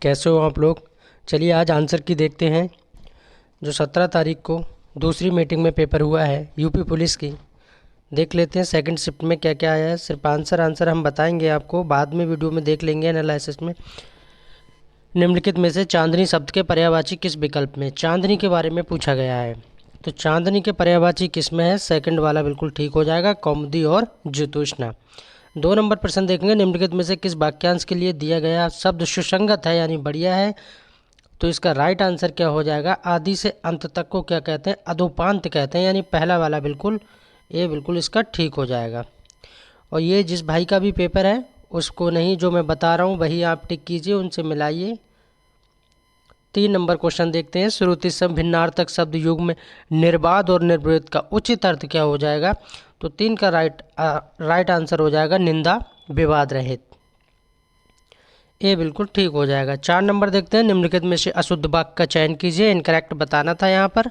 कैसे हो आप लोग। चलिए आज आंसर की देखते हैं। जो 17 तारीख को दूसरी मीटिंग में पेपर हुआ है यूपी पुलिस की, देख लेते हैं सेकंड शिफ्ट में क्या क्या आया है। सिर्फ आंसर हम बताएंगे आपको, बाद में वीडियो में देख लेंगे एनालिसिस में। निम्नलिखित में से चांदनी शब्द के पर्यायवाची किस विकल्प में, चांदनी के बारे में पूछा गया है। तो चांदनी के पर्यायवाची किस में है, सेकंड वाला बिल्कुल ठीक हो जाएगा, कौमुदी और ज्योत्स्ना। 2 नंबर प्रश्न देखेंगे, निम्नलिखित में से किस वाक्यांश के लिए दिया गया शब्द सुसंगत है यानी बढ़िया है। तो इसका राइट आंसर क्या हो जाएगा, आदि से अंत तक को क्या कहते हैं, अधोपांत कहते हैं, यानी पहला वाला बिल्कुल ये बिल्कुल इसका ठीक हो जाएगा। और ये जिस भाई का भी पेपर है उसको नहीं, जो मैं बता रहा हूँ वही आप टिक कीजिए, उनसे मिलाइए। 3 नंबर क्वेश्चन देखते हैं, श्रुति सम भिन्नार्थक शब्द युग में निर्बाध और निर्वृत का उचित अर्थ क्या हो जाएगा। तो 3 का राइट आंसर हो जाएगा निंदा विवाद रहित, ये बिल्कुल ठीक हो जाएगा। 4 नंबर देखते हैं, निम्नलिखित में से अशुद्ध वाक्य का चयन कीजिए, इनकरेक्ट बताना था यहाँ पर।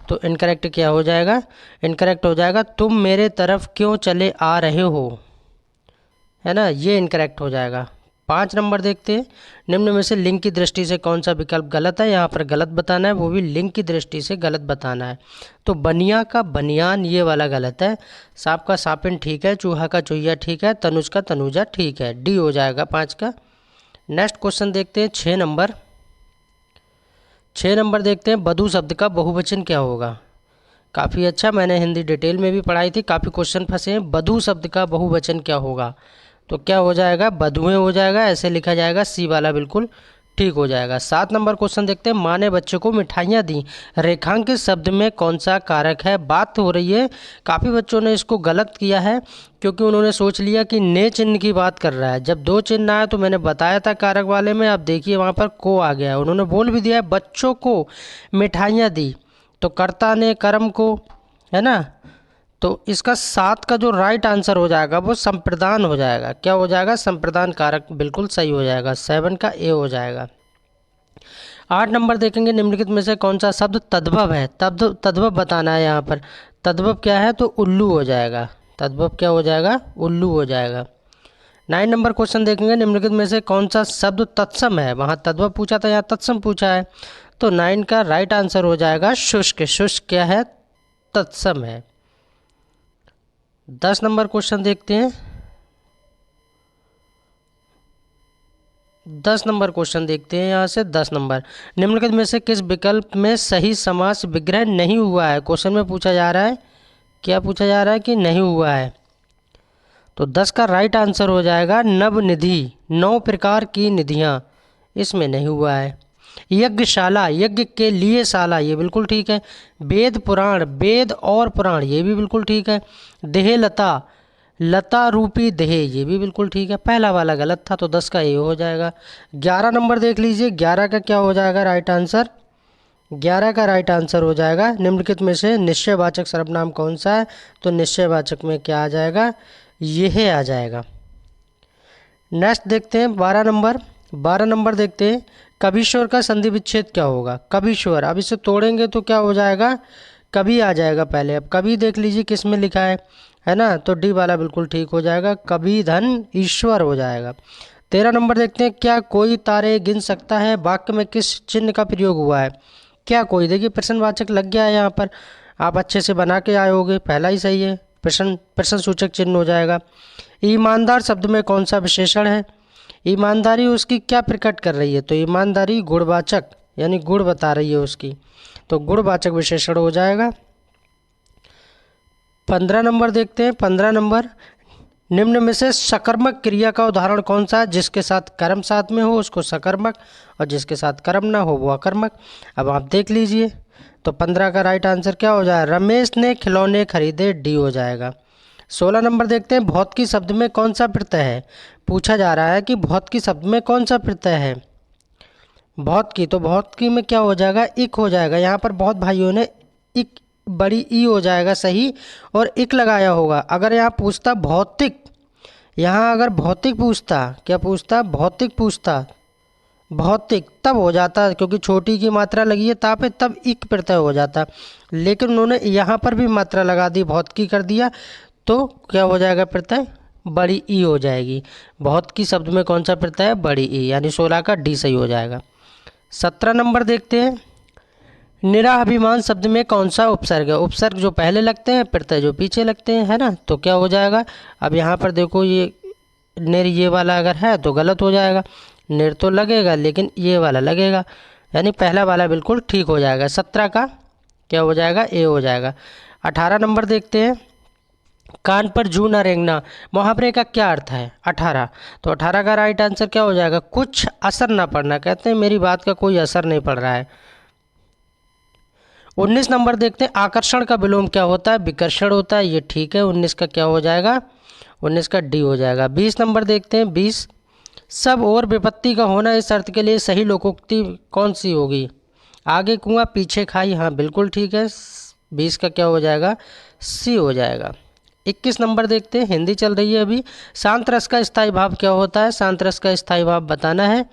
तो इनकरेक्ट क्या हो जाएगा, इनकरेक्ट हो जाएगा तुम मेरे तरफ क्यों चले आ रहे हो, है ना, ये इनकरेक्ट हो जाएगा। 5 नंबर देखते हैं, निम्न में से लिंग की दृष्टि से कौन सा विकल्प गलत है। यहाँ पर गलत बताना है, वो भी लिंग की दृष्टि से गलत बताना है। तो बनिया का बनियान ये वाला गलत है, सांप का सापिन ठीक है, चूहा का चूहिया ठीक है, तनुज का तनुजा ठीक है, डी हो जाएगा 5 का। नेक्स्ट क्वेश्चन देखते हैं 6 नंबर। 6 नंबर देखते हैं, बधू शब्द का बहुवचन क्या होगा। काफ़ी अच्छा, मैंने हिंदी डिटेल में भी पढ़ाई थी, काफ़ी क्वेश्चन फंसे हैं। बधू शब्द का बहुवचन क्या होगा, तो क्या हो जाएगा, बधुएं हो जाएगा, ऐसे लिखा जाएगा, सी वाला बिल्कुल ठीक हो जाएगा। 7 नंबर क्वेश्चन देखते हैं, माँ ने बच्चे को मिठाइयाँ दी, रेखांकित शब्द में कौन सा कारक है। बात हो रही है, काफ़ी बच्चों ने इसको गलत किया है क्योंकि उन्होंने सोच लिया कि ने चिन्ह की बात कर रहा है। जब 2 चिन्ह आया तो मैंने बताया था कारक वाले में, अब देखिए वहाँ पर को आ गया है, उन्होंने बोल भी दिया है बच्चों को मिठाइयाँ दी, तो कर्ता ने कर्म को, है ना। तो इसका 7 का जो राइट आंसर हो जाएगा वो संप्रदान हो जाएगा। क्या हो जाएगा, संप्रदान कारक बिल्कुल सही हो जाएगा, 7 का ए हो जाएगा। 8 नंबर देखेंगे, निम्नलिखित में से कौन सा शब्द तद्भव है। तद्भव बताना है यहाँ पर। तद्भव क्या है, तो उल्लू हो जाएगा, तद्भव क्या हो जाएगा, उल्लू हो जाएगा। 9 नंबर क्वेश्चन देखेंगे, निम्नलिखित में से कौन सा शब्द तत्सम है। वहाँ तद्भव पूछा था, यहाँ तत्सम पूछा है, तो 9 का राइट आंसर हो जाएगा शुष्क। शुष्क क्या है, तत्सम है। 10 नंबर क्वेश्चन देखते हैं, 10 नंबर क्वेश्चन देखते हैं यहाँ से। 10 नंबर, निम्नलिखित में से किस विकल्प में सही समास विग्रह नहीं हुआ है। क्वेश्चन में पूछा जा रहा है, क्या पूछा जा रहा है कि नहीं हुआ है। तो 10 का राइट आंसर हो जाएगा नव निधि, 9 प्रकार की निधियाँ, इसमें नहीं हुआ है। यज्ञशाला, यज्ञ के लिए शाला, ये बिल्कुल ठीक है। वेद पुराण, वेद और पुराण, ये भी बिल्कुल ठीक है। देहलता, लता रूपी देह, ये भी बिल्कुल ठीक है, पहला वाला गलत था, तो 10 का ए हो जाएगा। 11 नंबर देख लीजिए, 11 का क्या हो जाएगा राइट आंसर, 11 का राइट आंसर हो जाएगा निम्नलिखित में से निश्चयवाचक सर्वनाम कौन सा है। तो निश्चयवाचक में क्या आ जाएगा, यह आ जाएगा। नेक्स्ट देखते हैं 12 नंबर। 12 नंबर देखते हैं, कबीश्वर का संधि विच्छेद क्या होगा। कबीश्वर, अब इसे तोड़ेंगे तो क्या हो जाएगा, कभी आ जाएगा पहले। अब कभी देख लीजिए किस में लिखा है ना, तो डी वाला बिल्कुल ठीक हो जाएगा, कभी धन ईश्वर हो जाएगा। 13 नंबर देखते हैं, क्या कोई तारे गिन सकता है, वाक्य में किस चिन्ह का प्रयोग हुआ है। क्या कोई, देखिए प्रश्नवाचक लग गया है यहाँ पर, आप अच्छे से बना के आए होगे, पहला ही सही है, प्रश्न सूचक चिन्ह हो जाएगा। ईमानदार शब्द में कौन सा विशेषण है। ईमानदारी उसकी क्या प्रकट कर रही है, तो ईमानदारी गुणवाचक यानी गुण बता रही है उसकी, तो गुणवाचक विशेषण हो जाएगा। 15 नंबर देखते हैं। 15 नंबर, निम्न में से सकर्मक क्रिया का उदाहरण कौन सा है। जिसके साथ कर्म साथ में हो उसको सकर्मक, और जिसके साथ कर्म ना हो वो अकर्मक। अब आप देख लीजिए, तो 15 का राइट आंसर क्या हो जाएगा, रमेश ने खिलौने खरीदे, डी हो जाएगा। 16 नंबर देखते हैं, भौतिकी शब्द में कौन सा प्रत्यय है। पूछा जा रहा है कि भौतिकी शब्द में कौन सा प्रत्यय है। भौतिकी, तो भौतिकी में क्या हो जाएगा, इक हो जाएगा। यहाँ पर बहुत भाइयों ने इक बड़ी ई हो जाएगा सही, और इक लगाया होगा। अगर यहाँ पूछता भौतिक, यहाँ अगर भौतिक पूछता, क्या पूछता, भौतिक पूछता, भौतिक तब हो जाता, क्योंकि छोटी की मात्रा लगी है ता पे, तब इक प्रत्यय हो जाता। लेकिन उन्होंने यहाँ पर भी मात्रा लगा दी, भौतिकी कर दिया, तो क्या हो जाएगा प्रत्यय, बड़ी ई हो जाएगी। बहुत की शब्द में कौन सा प्रत्यय है, बड़ी ई, यानी 16 का डी सही हो जाएगा। 17 नंबर देखते हैं, निराभिमान शब्द में कौन सा उपसर्ग है। उपसर्ग जो पहले लगते हैं, प्रत्यय जो पीछे लगते हैं, है ना। तो क्या हो जाएगा, अब यहाँ पर देखो ये निर ये वाला अगर है तो गलत हो जाएगा। निर तो लगेगा लेकिन ये वाला लगेगा, यानी पहला वाला बिल्कुल ठीक हो जाएगा। 17 का क्या हो जाएगा, ए हो जाएगा। 18 नंबर देखते हैं, कान पर जू न रेंगना मुहावरे का क्या अर्थ है। 18, तो 18 का राइट आंसर क्या हो जाएगा, कुछ असर ना पड़ना। कहते हैं मेरी बात का कोई असर नहीं पड़ रहा है। 19 नंबर देखते हैं, आकर्षण का विलोम क्या होता है, विकर्षण होता है। ये ठीक है, 19 का क्या हो जाएगा, 19 का डी हो जाएगा। 20 नंबर देखते हैं, 20, सब और विपत्ति का होना इस अर्थ के लिए सही लोकोक्ति कौन सी होगी। आगे कुआं पीछे खाई, हाँ बिल्कुल ठीक है। 20 का क्या हो जाएगा, सी हो जाएगा। 21 नंबर देखते हैं, हिंदी चल रही है अभी। शांत रस का स्थायी भाव क्या होता है, शांत रस का स्थायी भाव बताना है।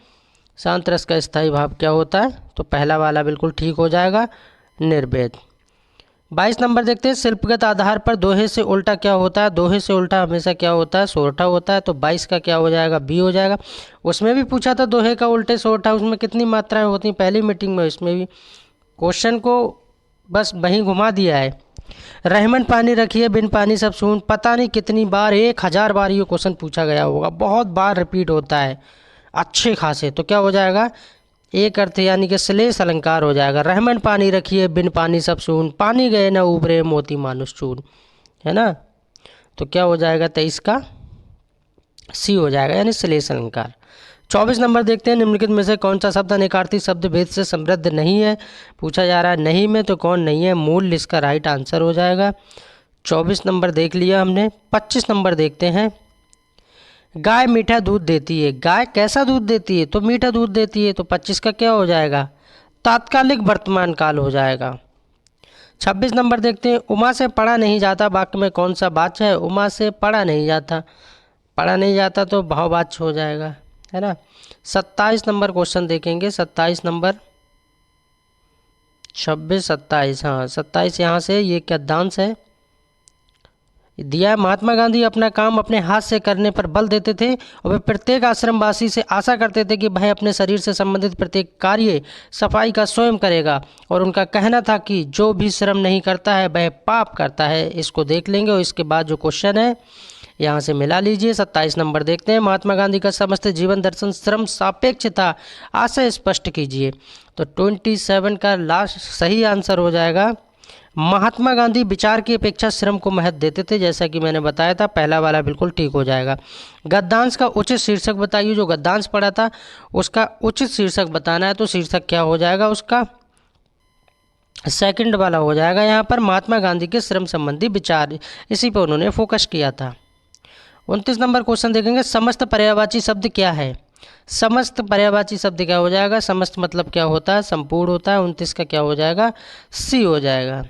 शांत रस का स्थायी भाव क्या होता है, तो पहला वाला बिल्कुल ठीक हो जाएगा, निर्वेद। 22 नंबर देखते हैं, शिल्पगत आधार पर दोहे से उल्टा क्या होता है। दोहे से उल्टा हमेशा क्या होता है, सोरठा होता है। तो 22 का क्या हो जाएगा, बी हो जाएगा। उसमें भी पूछा था दोहे का उल्टे सोरठा, उसमें कितनी मात्राएं होती हैं पहली मीटिंग में, इसमें भी क्वेश्चन को बस वहीं घुमा दिया है। रहमन पानी रखिए बिन पानी सब सून, पता नहीं कितनी बार, 1000 बार ये क्वेश्चन पूछा गया होगा, बहुत बार रिपीट होता है अच्छे खासे। तो क्या हो जाएगा, एक अर्थ यानी कि श्लेष अलंकार हो जाएगा। रहमन पानी रखिए बिन पानी सब सून, पानी गए न उबरे मोती मानुष चून, है ना। तो क्या हो जाएगा, 23 का सी हो जाएगा, यानी श्लेष अलंकार। 24 नंबर देखते हैं, निम्नलिखित में से कौन सा शब्द अनेकार्थी शब्द भेद से समृद्ध नहीं है। पूछा जा रहा है नहीं में, तो कौन नहीं है, मूल इसका राइट आंसर हो जाएगा। 24 नंबर देख लिया हमने। 25 नंबर देखते हैं, गाय मीठा दूध देती है। गाय कैसा दूध देती है, तो मीठा दूध देती है। तो 25 का क्या हो जाएगा, तात्कालिक वर्तमान काल हो जाएगा। 26 नंबर देखते हैं, उमा से पढ़ा नहीं जाता वाक्य में कौन सा वाच्य है। उमा से पढ़ा नहीं जाता, पढ़ा नहीं जाता तो भाववाच्य हो जाएगा, है ना। 27 नंबर क्वेश्चन देखेंगे। 27 नंबर, 26, 27, हाँ 27 यहाँ से ये क्या दांश है दिया है। महात्मा गांधी अपना काम अपने हाथ से करने पर बल देते थे और वे प्रत्येक आश्रमवासी से आशा करते थे कि वह अपने शरीर से संबंधित प्रत्येक कार्य सफाई का स्वयं करेगा, और उनका कहना था कि जो भी श्रम नहीं करता है वह पाप करता है। इसको देख लेंगे और इसके बाद जो क्वेश्चन है यहाँ से मिला लीजिए। 27 नंबर देखते हैं, महात्मा गांधी का समस्त जीवन दर्शन श्रम सापेक्ष था, आशय स्पष्ट कीजिए। तो 27 का लास्ट सही आंसर हो जाएगा, महात्मा गांधी विचार की अपेक्षा श्रम को महत्व देते थे, जैसा कि मैंने बताया था। पहला वाला बिल्कुल ठीक हो जाएगा। गद्यांश का उचित शीर्षक बताइए। जो गद्यांश पढ़ा था उसका उचित शीर्षक बताना है, तो शीर्षक क्या हो जाएगा उसका, सेकंड वाला हो जाएगा। यहाँ पर महात्मा गांधी के श्रम संबंधी विचार, इसी पर उन्होंने फोकस किया था। 29 नंबर क्वेश्चन देखेंगे, समस्त पर्यायवाची शब्द क्या है। समस्त पर्यायवाची शब्द क्या हो जाएगा, समस्त मतलब क्या होता है, संपूर्ण होता है। 29 का क्या हो जाएगा, सी हो जाएगा।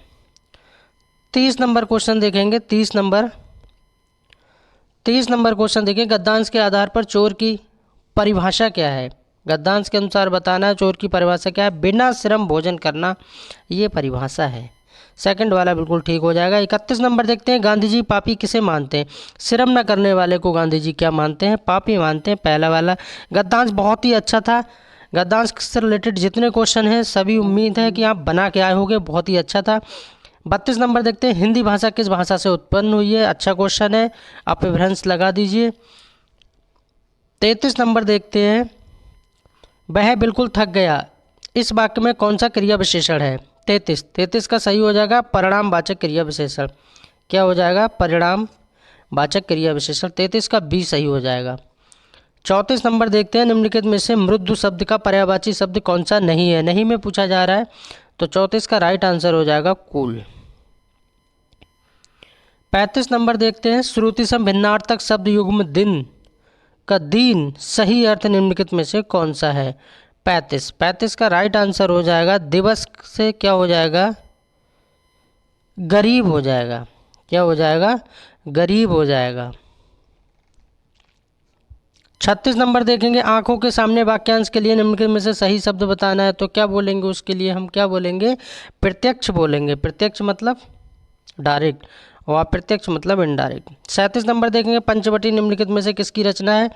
30 नंबर क्वेश्चन देखेंगे। 30 नंबर क्वेश्चन देखिए, गद्यांश के आधार पर चोर की परिभाषा क्या है। गद्यांश के अनुसार बताना है चोर की परिभाषा क्या है, बिना श्रम भोजन करना, ये परिभाषा है। सेकंड वाला बिल्कुल ठीक हो जाएगा। 31 नंबर देखते हैं, गांधी जी पापी किसे मानते हैं। श्रम न करने वाले को गांधी जी क्या मानते हैं, पापी मानते हैं। पहला वाला गद्यांश बहुत ही अच्छा था। गद्यांश से रिलेटेड जितने क्वेश्चन हैं सभी उम्मीद है कि आप बना के आए होंगे, बहुत ही अच्छा था। 32 नंबर देखते हैं, हिंदी भाषा किस भाषा से उत्पन्न हुई है। अच्छा क्वेश्चन है, अपभ्रंश लगा दीजिए। 33 नंबर देखते हैं, वह बिल्कुल थक गया, इस वाक्य में कौन सा क्रिया विशेषण है। 33 का सही हो जाएगा, परिणामवाचक क्रिया विशेषण। क्या हो जाएगा, परिणाम वाचक क्रिया विशेषण। 33 का बी सही हो जाएगा। 34 नंबर देखते हैं, निम्नलिखित में से मृदु शब्द का पर्यायवाची शब्द कौन सा नहीं है। नहीं में पूछा जा रहा है, तो 34 का राइट आंसर हो जाएगा कूल। 35 नंबर देखते हैं, श्रुति सम भिन्नार्थक शब्द युग्म दिन का दीन सही अर्थ निम्नलिखित में से कौन सा है। 35 का राइट आंसर हो जाएगा, दिवस से क्या हो जाएगा, गरीब हो जाएगा। क्या हो जाएगा, गरीब हो जाएगा। 36 नंबर देखेंगे, आंखों के सामने वाक्यांश के लिए निम्नलिखित में से सही शब्द बताना है। तो क्या बोलेंगे उसके लिए, हम क्या बोलेंगे, प्रत्यक्ष बोलेंगे। प्रत्यक्ष मतलब डायरेक्ट, और अप्रत्यक्ष मतलब इनडायरेक्ट। 37 नंबर देखेंगे, पंचवटी निम्नलिखित में से किसकी रचना है।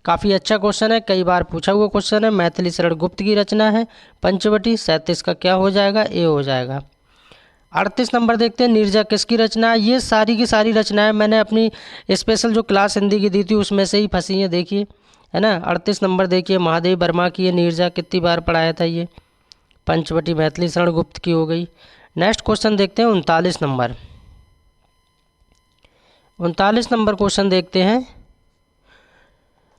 काफ़ी अच्छा क्वेश्चन है, कई बार पूछा हुआ क्वेश्चन है। मैथिली शरण गुप्त की रचना है पंचवटी। 37 का क्या हो जाएगा, ए हो जाएगा। 38 नंबर देखते हैं, नीरजा किसकी रचना है। ये सारी की सारी रचनाएं मैंने अपनी स्पेशल जो क्लास हिंदी की दी थी उसमें से ही फंसी हैं, देखिए है ना। 38 नंबर देखिए, महादेव वर्मा की है नीरजा, कितनी बार पढ़ाया था ये। पंचवटी मैथिली शरण गुप्त की हो गई। नेक्स्ट क्वेश्चन देखते हैं 39 नंबर। 39 नंबर क्वेश्चन देखते हैं।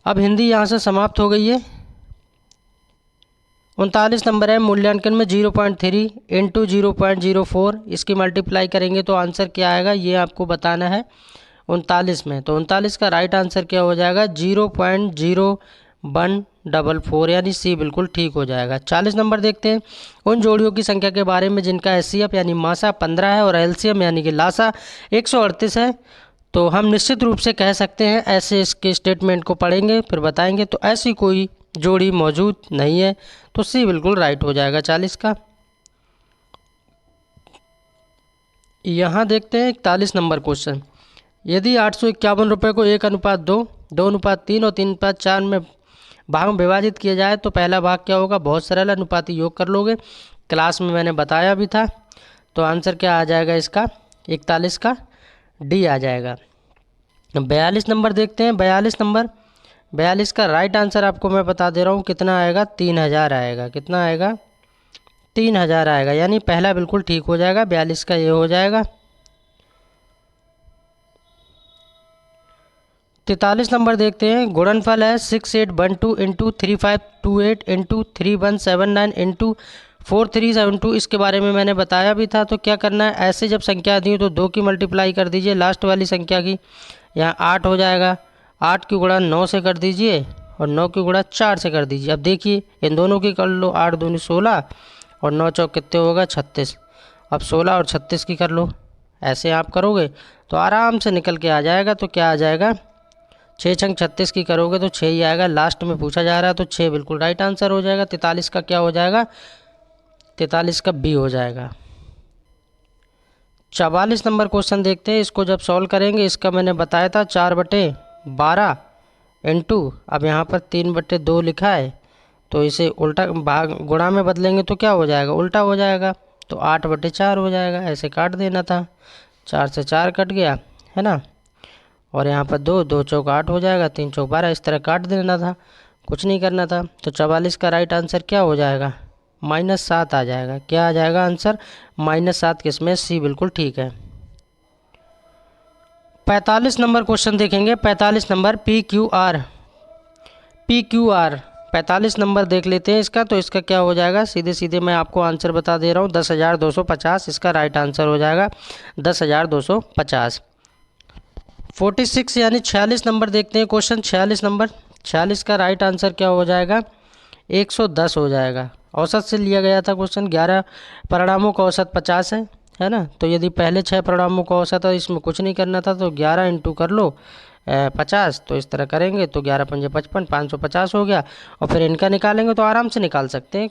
अब हिंदी यहाँ से समाप्त हो गई है। 39 नंबर है, मूल्यांकन में 0.3 इंटू 0.04 इसकी मल्टीप्लाई करेंगे तो आंसर क्या आएगा, ये आपको बताना है 39 में। तो 39 का राइट आंसर क्या हो जाएगा, 0.0144, यानी सी बिल्कुल ठीक हो जाएगा। 40 नंबर देखते हैं, उन जोड़ियों की संख्या के बारे में जिनका एचसीएफ यानी मासा 15 है और एलसीएम यानी कि लासा 138 है। तो हम निश्चित रूप से कह सकते हैं, ऐसे इसके स्टेटमेंट को पढ़ेंगे फिर बताएंगे, तो ऐसी कोई जोड़ी मौजूद नहीं है, तो सी बिल्कुल राइट हो जाएगा 40 का। यहाँ देखते हैं 41 नंबर क्वेश्चन। यदि 851 रुपये को 1:2, 2:3 और 3:4 में भाग में विभाजित किया जाए तो पहला भाग क्या होगा, बहुत सरल, अनुपाती योग कर लोगे, क्लास में मैंने बताया भी था। तो आंसर क्या आ जाएगा इसका, 41 का डी आ जाएगा। 42 नंबर देखते हैं। 42 का राइट आंसर आपको मैं बता दे रहा हूँ कितना आएगा, 3000 आएगा। कितना आएगा, 3000 आएगा, यानी पहला बिल्कुल ठीक हो जाएगा, 42 का ये हो जाएगा। 43 नंबर देखते हैं, गुणनफल है 6812 इंटू 3528 इंटू 3179 इंटू 4372, इसके बारे में मैंने बताया भी था। तो क्या करना है, ऐसे जब संख्या दी हो तो 2 की मल्टीप्लाई कर दीजिए लास्ट वाली संख्या की, यहाँ 8 हो जाएगा। 8 की गुणा 9 से कर दीजिए और 9 की गुणा 4 से कर दीजिए। अब देखिए इन दोनों की कर लो, 8 दूनी 16 और 9 चौक कितने होगा, 36। अब 16 और 36 की कर लो, ऐसे आप करोगे तो आराम से निकल के आ जाएगा। तो क्या आ जाएगा, 6 छंग 36 की करोगे तो 6 ही आएगा। लास्ट में पूछा जा रहा है तो 6 बिल्कुल राइट आंसर हो जाएगा। 43 का क्या हो जाएगा, 43 का बी हो जाएगा। 44 नंबर क्वेश्चन देखते हैं, इसको जब सॉल्व करेंगे, इसका मैंने बताया था 4/12 इंटू, अब यहाँ पर 3/2 लिखा है तो इसे उल्टा भाग गुणा में बदलेंगे तो क्या हो जाएगा, उल्टा हो जाएगा। तो 8/4 हो जाएगा, ऐसे काट देना था, 4 से 4 कट गया है ना। और यहाँ पर 2 चौक 8 हो जाएगा, 3 चौक 12, इस तरह काट देना था, कुछ नहीं करना था। तो 44 का राइट आंसर क्या हो जाएगा, -7 आ जाएगा। क्या आ जाएगा आंसर, -7, किसमें, सी बिल्कुल ठीक है। 45 नंबर क्वेश्चन देखेंगे। 45 नंबर PQR 45 नंबर देख लेते हैं इसका। तो इसका क्या हो जाएगा, सीधे सीधे मैं आपको आंसर बता दे रहा हूँ, 10,250 इसका राइट आंसर हो जाएगा, 10,250। 46 यानी 46 नंबर देखते हैं क्वेश्चन। 46 का राइट आंसर क्या हो जाएगा, 110 हो जाएगा। औसत से लिया गया था क्वेश्चन, 11 परिणामों का औसत 50 है ना। तो यदि पहले 6 परिणामों का औसत है, इसमें कुछ नहीं करना था, तो 11 इंटू कर लो 50, तो इस तरह करेंगे तो 11 पंजे 55, 550 हो गया। और फिर इनका निकालेंगे तो आराम से निकाल सकते हैं।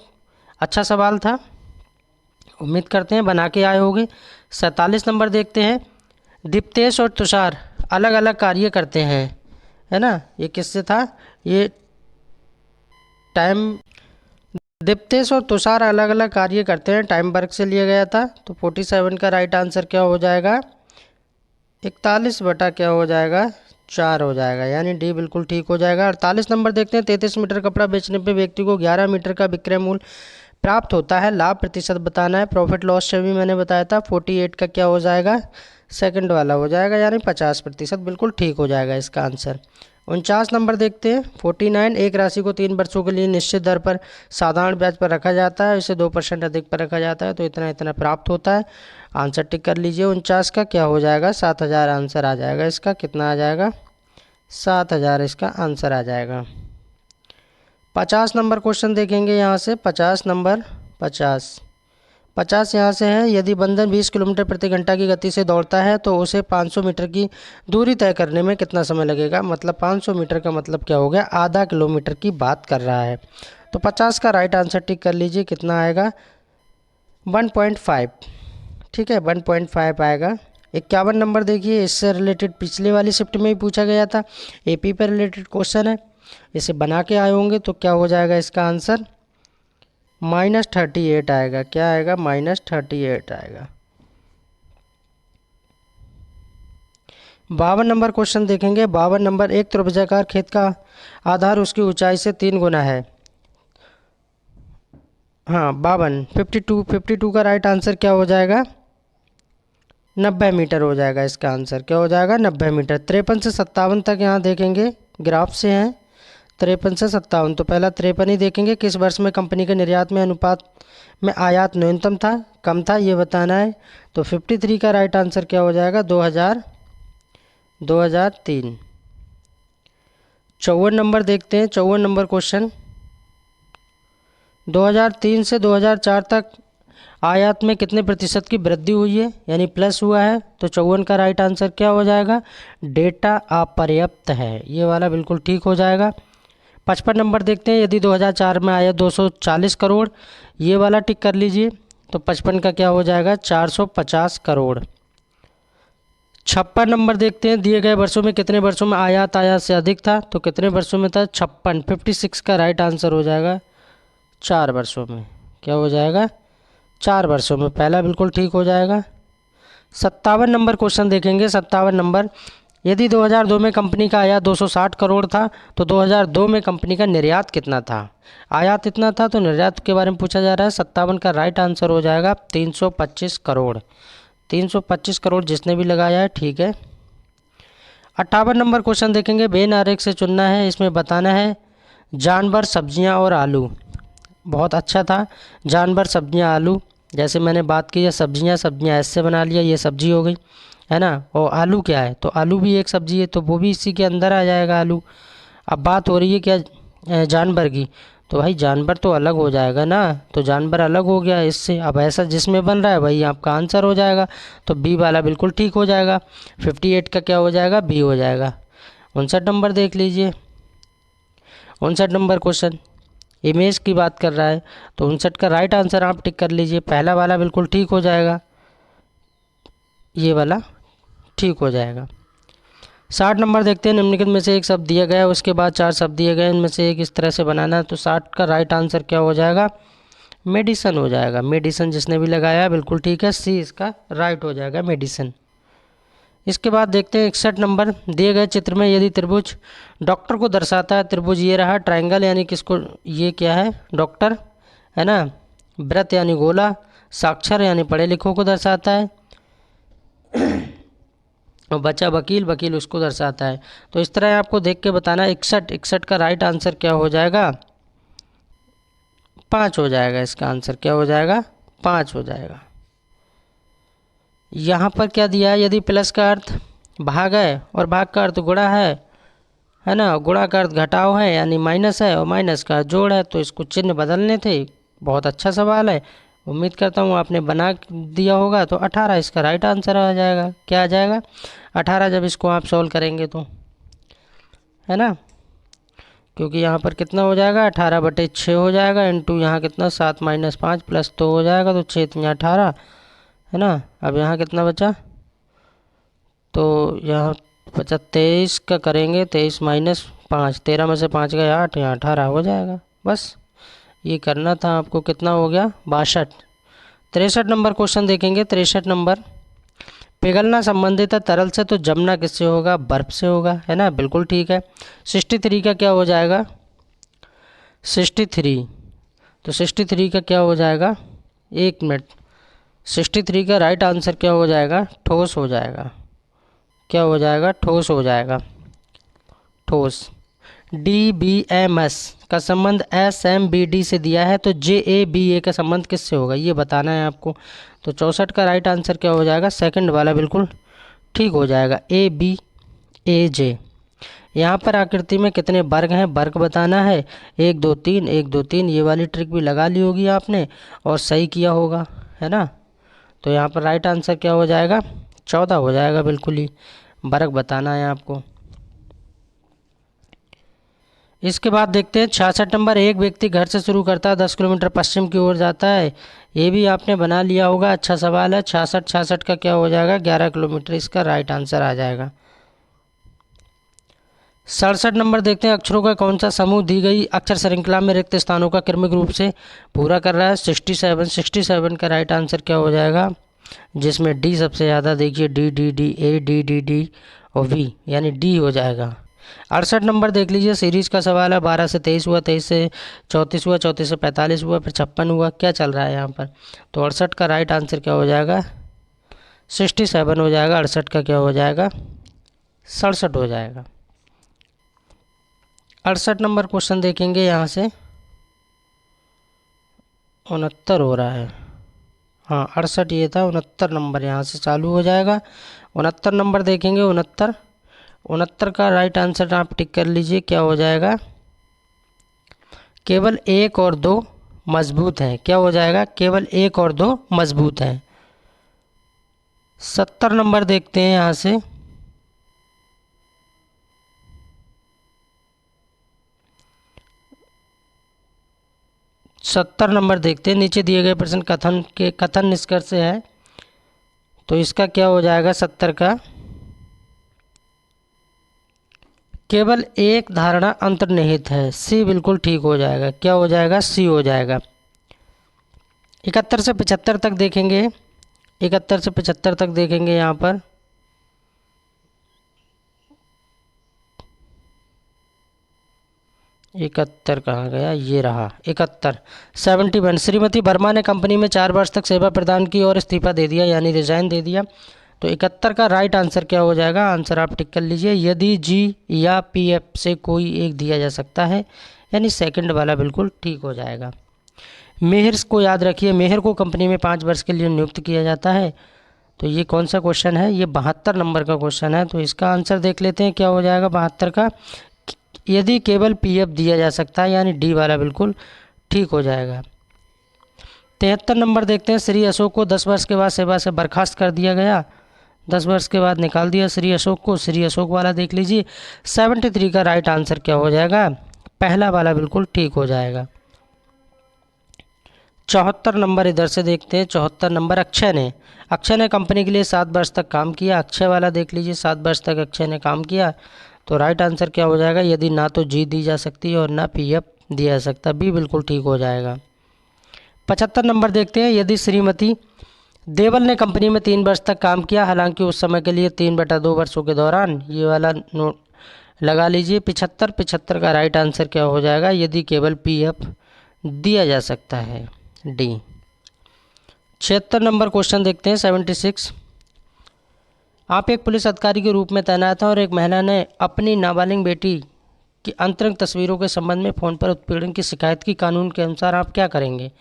अच्छा सवाल था, उम्मीद करते हैं बना के आए होंगे। 47 नंबर देखते हैं। दीप्तेश और तुषार अलग अलग कार्य करते हैं, है ना। ये किससे था, ये टाइम, दीप्तेश और तुषार अलग अलग कार्य करते हैं, टाइम वर्क से लिया गया था। तो 47 का राइट आंसर क्या हो जाएगा, 41 बटा क्या हो जाएगा, 4 हो जाएगा, यानी डी बिल्कुल ठीक हो जाएगा। 48 नंबर देखते हैं। 33 मीटर कपड़ा बेचने पे व्यक्ति को 11 मीटर का विक्रय मूल्य प्राप्त होता है, लाभ प्रतिशत बताना है। प्रॉफिट लॉस से भी मैंने बताया था, 48 का क्या हो जाएगा, सेकंड वाला हो जाएगा, यानी 50%, बिल्कुल ठीक हो जाएगा इसका आंसर। 49 नंबर देखते हैं। 49, एक राशि को 3 वर्षों के लिए निश्चित दर पर साधारण ब्याज पर रखा जाता है, इसे 2% अधिक पर रखा जाता है तो इतना इतना प्राप्त होता है। आंसर टिक कर लीजिए। 49 का क्या हो जाएगा, 7000 आंसर आ जाएगा इसका। कितना आ जाएगा, 7000 इसका आंसर आ जाएगा। 50 नंबर क्वेश्चन देखेंगे यहाँ से। 50 नंबर 50 यहाँ से है। यदि बंदर 20 किलोमीटर प्रति घंटा की गति से दौड़ता है तो उसे 500 मीटर की दूरी तय करने में कितना समय लगेगा। मतलब 500 मीटर का मतलब क्या हो गया, आधा किलोमीटर की बात कर रहा है। तो 50 का राइट आंसर टिक कर लीजिए। कितना आएगा, 1.5, ठीक है, 1.5 आएगा 51 नंबर देखिए, इससे रिलेटेड पिछले वाली शिफ्ट में ही पूछा गया था, एपी पर रिलेटेड क्वेश्चन है। इसे बना के आए होंगे तो क्या हो जाएगा इसका आंसर, -38 आएगा। क्या आएगा, -38 आएगा। 52 नंबर क्वेश्चन देखेंगे। 52 नंबर, एक त्रिभुजाकार खेत का आधार उसकी ऊंचाई से 3 गुना है। हाँ 52, 52 का राइट आंसर क्या हो जाएगा, 90 मीटर हो जाएगा। इसका आंसर क्या हो जाएगा, 90 मीटर। 53 से 57 तक यहाँ देखेंगे ग्राफ से हैं, 53 से 57। तो पहला 53 ही देखेंगे, किस वर्ष में कंपनी के निर्यात में अनुपात में आयात न्यूनतम था, कम था, ये बताना है। तो 53 का राइट आंसर क्या हो जाएगा, 2003। 54 नंबर देखते हैं। 54 नंबर क्वेश्चन, 2003 से 2004 तक आयात में कितने प्रतिशत की वृद्धि हुई है, यानी प्लस हुआ है। तो 54 का राइट आंसर क्या हो जाएगा, डेटा अपर्याप्त है, ये वाला बिल्कुल ठीक हो जाएगा। 55 नंबर देखते हैं, यदि 2004 में आया 240 करोड़, ये वाला टिक कर लीजिए। तो 55 का क्या हो जाएगा, 450 करोड़। 56 नंबर देखते हैं, दिए गए वर्षों में कितने वर्षों में आयात से अधिक था। तो कितने वर्षों में था, 56, 56 का राइट आंसर हो जाएगा 4 वर्षों में। क्या हो जाएगा, 4 वर्षों में, पहला बिल्कुल ठीक हो जाएगा। 57 नंबर क्वेश्चन देखेंगे। 57 नंबर, यदि 2002 में कंपनी का आयात 260 करोड़ था तो 2002 में कंपनी का निर्यात कितना था। आयात इतना था तो निर्यात के बारे में पूछा जा रहा है। 57 का राइट आंसर हो जाएगा 325 करोड़। 325 करोड़ जिसने भी लगाया है ठीक है। 58 नंबर क्वेश्चन देखेंगे। वेन आरेख से चुनना है, इसमें बताना है जानवर, सब्जियां और आलू। बहुत अच्छा था, जानवर, सब्जियां, आलू। जैसे मैंने बात की है, सब्जियां ऐसे बना लिया, ये सब्जी हो गई है ना। और आलू क्या है, तो आलू भी एक सब्जी है, तो वो भी इसी के अंदर आ जाएगा आलू। अब बात हो रही है क्या जानवर की, तो भाई जानवर तो अलग हो जाएगा ना, तो जानवर अलग हो गया इससे। अब ऐसा जिसमें बन रहा है वही आपका आंसर हो जाएगा, तो बी वाला बिल्कुल ठीक हो जाएगा। 58 का क्या हो जाएगा, बी हो जाएगा। 59 नंबर देख लीजिए। 59 नंबर क्वेश्चन इमेज की बात कर रहा है, तो 59 का राइट आंसर आप टिक कर लीजिए। पहला वाला बिल्कुल ठीक हो जाएगा, ये वाला ठीक हो जाएगा। 60 नंबर देखते हैं। निम्नलिखित में से एक शब्द दिया गया है, उसके बाद 4 शब्द दिए गए, इनमें से एक इस तरह से बनाना है। तो 60 का राइट आंसर क्या हो जाएगा, मेडिसन हो जाएगा। मेडिसन जिसने भी लगाया बिल्कुल ठीक है, सी इसका राइट हो जाएगा, मेडिसन। इसके बाद देखते हैं 61 नंबर, दिए गए चित्र में यदि त्रिभुज डॉक्टर को दर्शाता है, त्रिभुज ये रहा, ट्रायंगल यानी किसको, ये क्या है, डॉक्टर है ना, वृत्त यानी गोला, साक्षर यानी पढ़े लिखों को दर्शाता है, और बचा वकील, वकील उसको दर्शाता है। तो इस तरह आपको देख के बताना। 61 का राइट आंसर क्या हो जाएगा, 5 हो जाएगा। इसका आंसर क्या हो जाएगा, 5 हो जाएगा। यहाँ पर क्या दिया है, यदि प्लस का अर्थ भाग है और भाग का अर्थ गुणा है ना, गुणा का अर्थ घटाव है यानी माइनस है, और माइनस का अर्थ जोड़ है, तो इसको चिन्ह बदलने थे। बहुत अच्छा सवाल है, उम्मीद करता हूँ आपने बना दिया होगा। तो 18 इसका राइट आंसर आ जाएगा। क्या आ जाएगा, 18, जब इसको आप सॉल्व करेंगे तो, है ना, क्योंकि यहाँ पर कितना हो जाएगा, 18/6 हो जाएगा, इंटू यहाँ कितना 7 - 5 प्लस तो हो जाएगा, तो 6 × 18 है ना। अब यहाँ कितना बचा, तो यहाँ बचा 23 का करेंगे, 23 - 5, 13 में से 5 गए 8, यहाँ 18 हो जाएगा। बस ये करना था आपको। कितना हो गया, 62। 63 नंबर क्वेश्चन देखेंगे। 63 नंबर, पिघलना संबंधित है तरल से, तो जमना किससे होगा, बर्फ से होगा, है ना, बिल्कुल ठीक है। 63 का क्या हो जाएगा, 63, तो 63 का क्या हो जाएगा, 1 मिनट, 63 का राइट आंसर क्या हो जाएगा, ठोस हो जाएगा। क्या हो जाएगा, ठोस हो जाएगा, ठोस। DBMS का संबंध SMBD से दिया है, तो JABA का संबंध किससे होगा, ये बताना है आपको। तो 64 का राइट आंसर क्या हो जाएगा, सेकंड वाला बिल्कुल ठीक हो जाएगा, ABAJ। यहाँ पर आकृति में कितने वर्ग हैं, वर्ग बताना है। 1 2 3, 1 2 3, ये वाली ट्रिक भी लगा ली होगी आपने और सही किया होगा, है ना। तो यहाँ पर राइट आंसर क्या हो जाएगा, 14 हो जाएगा, बिल्कुल ही वर्ग बताना है आपको। इसके बाद देखते हैं 66 नंबर। एक व्यक्ति घर से शुरू करता है, 10 किलोमीटर पश्चिम की ओर जाता है। ये भी आपने बना लिया होगा। अच्छा सवाल है। 66 का क्या हो जाएगा? 11 किलोमीटर इसका राइट आंसर आ जाएगा। 67 नंबर देखते हैं। अक्षरों का कौन सा समूह दी गई अक्षर श्रृंखला में रिक्त स्थानों का क्रमिक रूप से पूरा कर रहा है? 67 का राइट आंसर क्या हो जाएगा? जिसमें डी सबसे ज़्यादा, देखिए D D D A D D D और वी, यानी डी हो जाएगा। 68 नंबर देख लीजिए। सीरीज का सवाल है। 12 से 23 हुआ, 23 से 34 हुआ, 34 से 45 हुआ, फिर 56 हुआ। क्या चल रहा है यहाँ पर? तो 68 का राइट आंसर क्या हो जाएगा? 67 हो जाएगा। 68 का क्या हो जाएगा? 67 हो जाएगा। 68 नंबर क्वेश्चन देखेंगे। यहाँ से 69 हो रहा है। हाँ 68 ये था, 69 नंबर यहाँ से चालू हो जाएगा। 69 नंबर देखेंगे। 69 का राइट आंसर आप टिक कर लीजिए। क्या हो जाएगा? केवल 1 और 2 मजबूत हैं। क्या हो जाएगा? केवल 1 और 2 मजबूत हैं। 70 नंबर देखते हैं यहाँ से। सत्तर नंबर देखते हैं। नीचे दिए गए प्रश्न कथन निष्कर्ष से है, तो इसका क्या हो जाएगा? 70 का केवल एक धारणा अंतर्निहित है। सी बिल्कुल ठीक हो जाएगा। क्या हो जाएगा? सी हो जाएगा। 71 से 75 तक देखेंगे। 71 से 75 तक देखेंगे यहाँ पर। इकहत्तर कहाँ गया? ये रहा 71। 71। श्रीमती वर्मा ने कंपनी में 4 वर्ष तक सेवा प्रदान की और इस्तीफा दे दिया, यानी रिजाइन दे दिया। तो 71 का राइट आंसर क्या हो जाएगा? आंसर आप टिक कर लीजिए। यदि जी या पी एफ से कोई एक दिया जा सकता है, यानी सेकंड वाला बिल्कुल ठीक हो जाएगा। मेहर को याद रखिए। मेहर को कंपनी में 5 वर्ष के लिए नियुक्त किया जाता है। तो ये कौन सा क्वेश्चन है? ये 72 नंबर का क्वेश्चन है। तो इसका आंसर देख लेते हैं। क्या हो जाएगा 72 का? यदि केवल पीएफ दिया जा सकता है, यानी डी वाला बिल्कुल ठीक हो जाएगा। 73 नंबर देखते हैं। श्री अशोक को 10 वर्ष के बाद सेवा से बर्खास्त कर दिया गया। 10 वर्ष के बाद निकाल दिया श्री अशोक को। श्री अशोक वाला देख लीजिए। 73 का राइट आंसर क्या हो जाएगा? पहला वाला बिल्कुल ठीक हो जाएगा। 74 नंबर इधर से देखते हैं। 74 नंबर अक्षय ने कंपनी के लिए 7 वर्ष तक काम किया। अक्षय वाला देख लीजिए। 7 वर्ष तक अक्षय ने काम किया। तो राइट आंसर क्या हो जाएगा? यदि ना तो जी दी जा सकती है और ना पीएफ दिया जा सकता, बी बिल्कुल ठीक हो जाएगा। 75 नंबर देखते हैं। यदि श्रीमती देवल ने कंपनी में 3 वर्ष तक काम किया, हालांकि उस समय के लिए 3/2 वर्षों के दौरान, ये वाला नोट लगा लीजिए। 75 का राइट आंसर क्या हो जाएगा? यदि केवल पीएफ दिया जा सकता है, डी। 76 नंबर क्वेश्चन देखते हैं। 76। आप एक पुलिस अधिकारी के रूप में तैनात हैं और एक महिला ने अपनी नाबालिग बेटी की अंतरंग तस्वीरों के संबंध में फ़ोन पर उत्पीड़न की शिकायत की। कानून के अनुसार आप क्या करेंगे?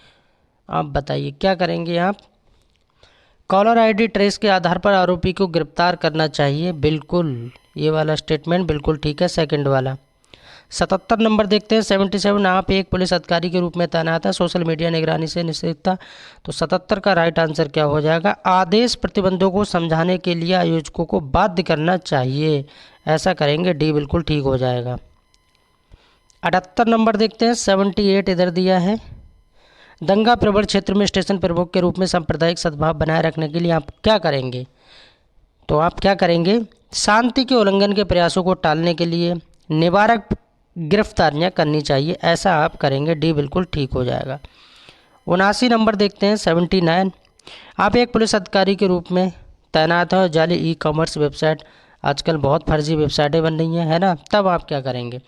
आप बताइए क्या करेंगे आप? कॉलर आईडी ट्रेस के आधार पर आरोपी को गिरफ्तार करना चाहिए। बिल्कुल, ये वाला स्टेटमेंट बिल्कुल ठीक है, सेकंड वाला। 77 नंबर देखते हैं। 77। आप एक पुलिस अधिकारी के रूप में तैनात है, सोशल मीडिया निगरानी से निषेधता। तो 77 का राइट आंसर क्या हो जाएगा? आदेश प्रतिबंधों को समझाने के लिए आयोजकों को बाध्य करना चाहिए। ऐसा करेंगे, डी बिल्कुल ठीक हो जाएगा। 78 नंबर देखते हैं। 78 इधर दिया है। दंगा प्रवण क्षेत्र में स्टेशन प्रमुख के रूप में सांप्रदायिक सद्भाव बनाए रखने के लिए आप क्या करेंगे? तो आप क्या करेंगे? शांति के उल्लंघन के प्रयासों को टालने के लिए निवारक गिरफ्तारियां करनी चाहिए। ऐसा आप करेंगे, डी बिल्कुल ठीक हो जाएगा। 79 नंबर देखते हैं। 79। आप एक पुलिस अधिकारी के रूप में तैनात हैं और जाली ई कॉमर्स वेबसाइट, आजकल बहुत फर्जी वेबसाइटें बन रही हैं, है ना? तब आप क्या करेंगे?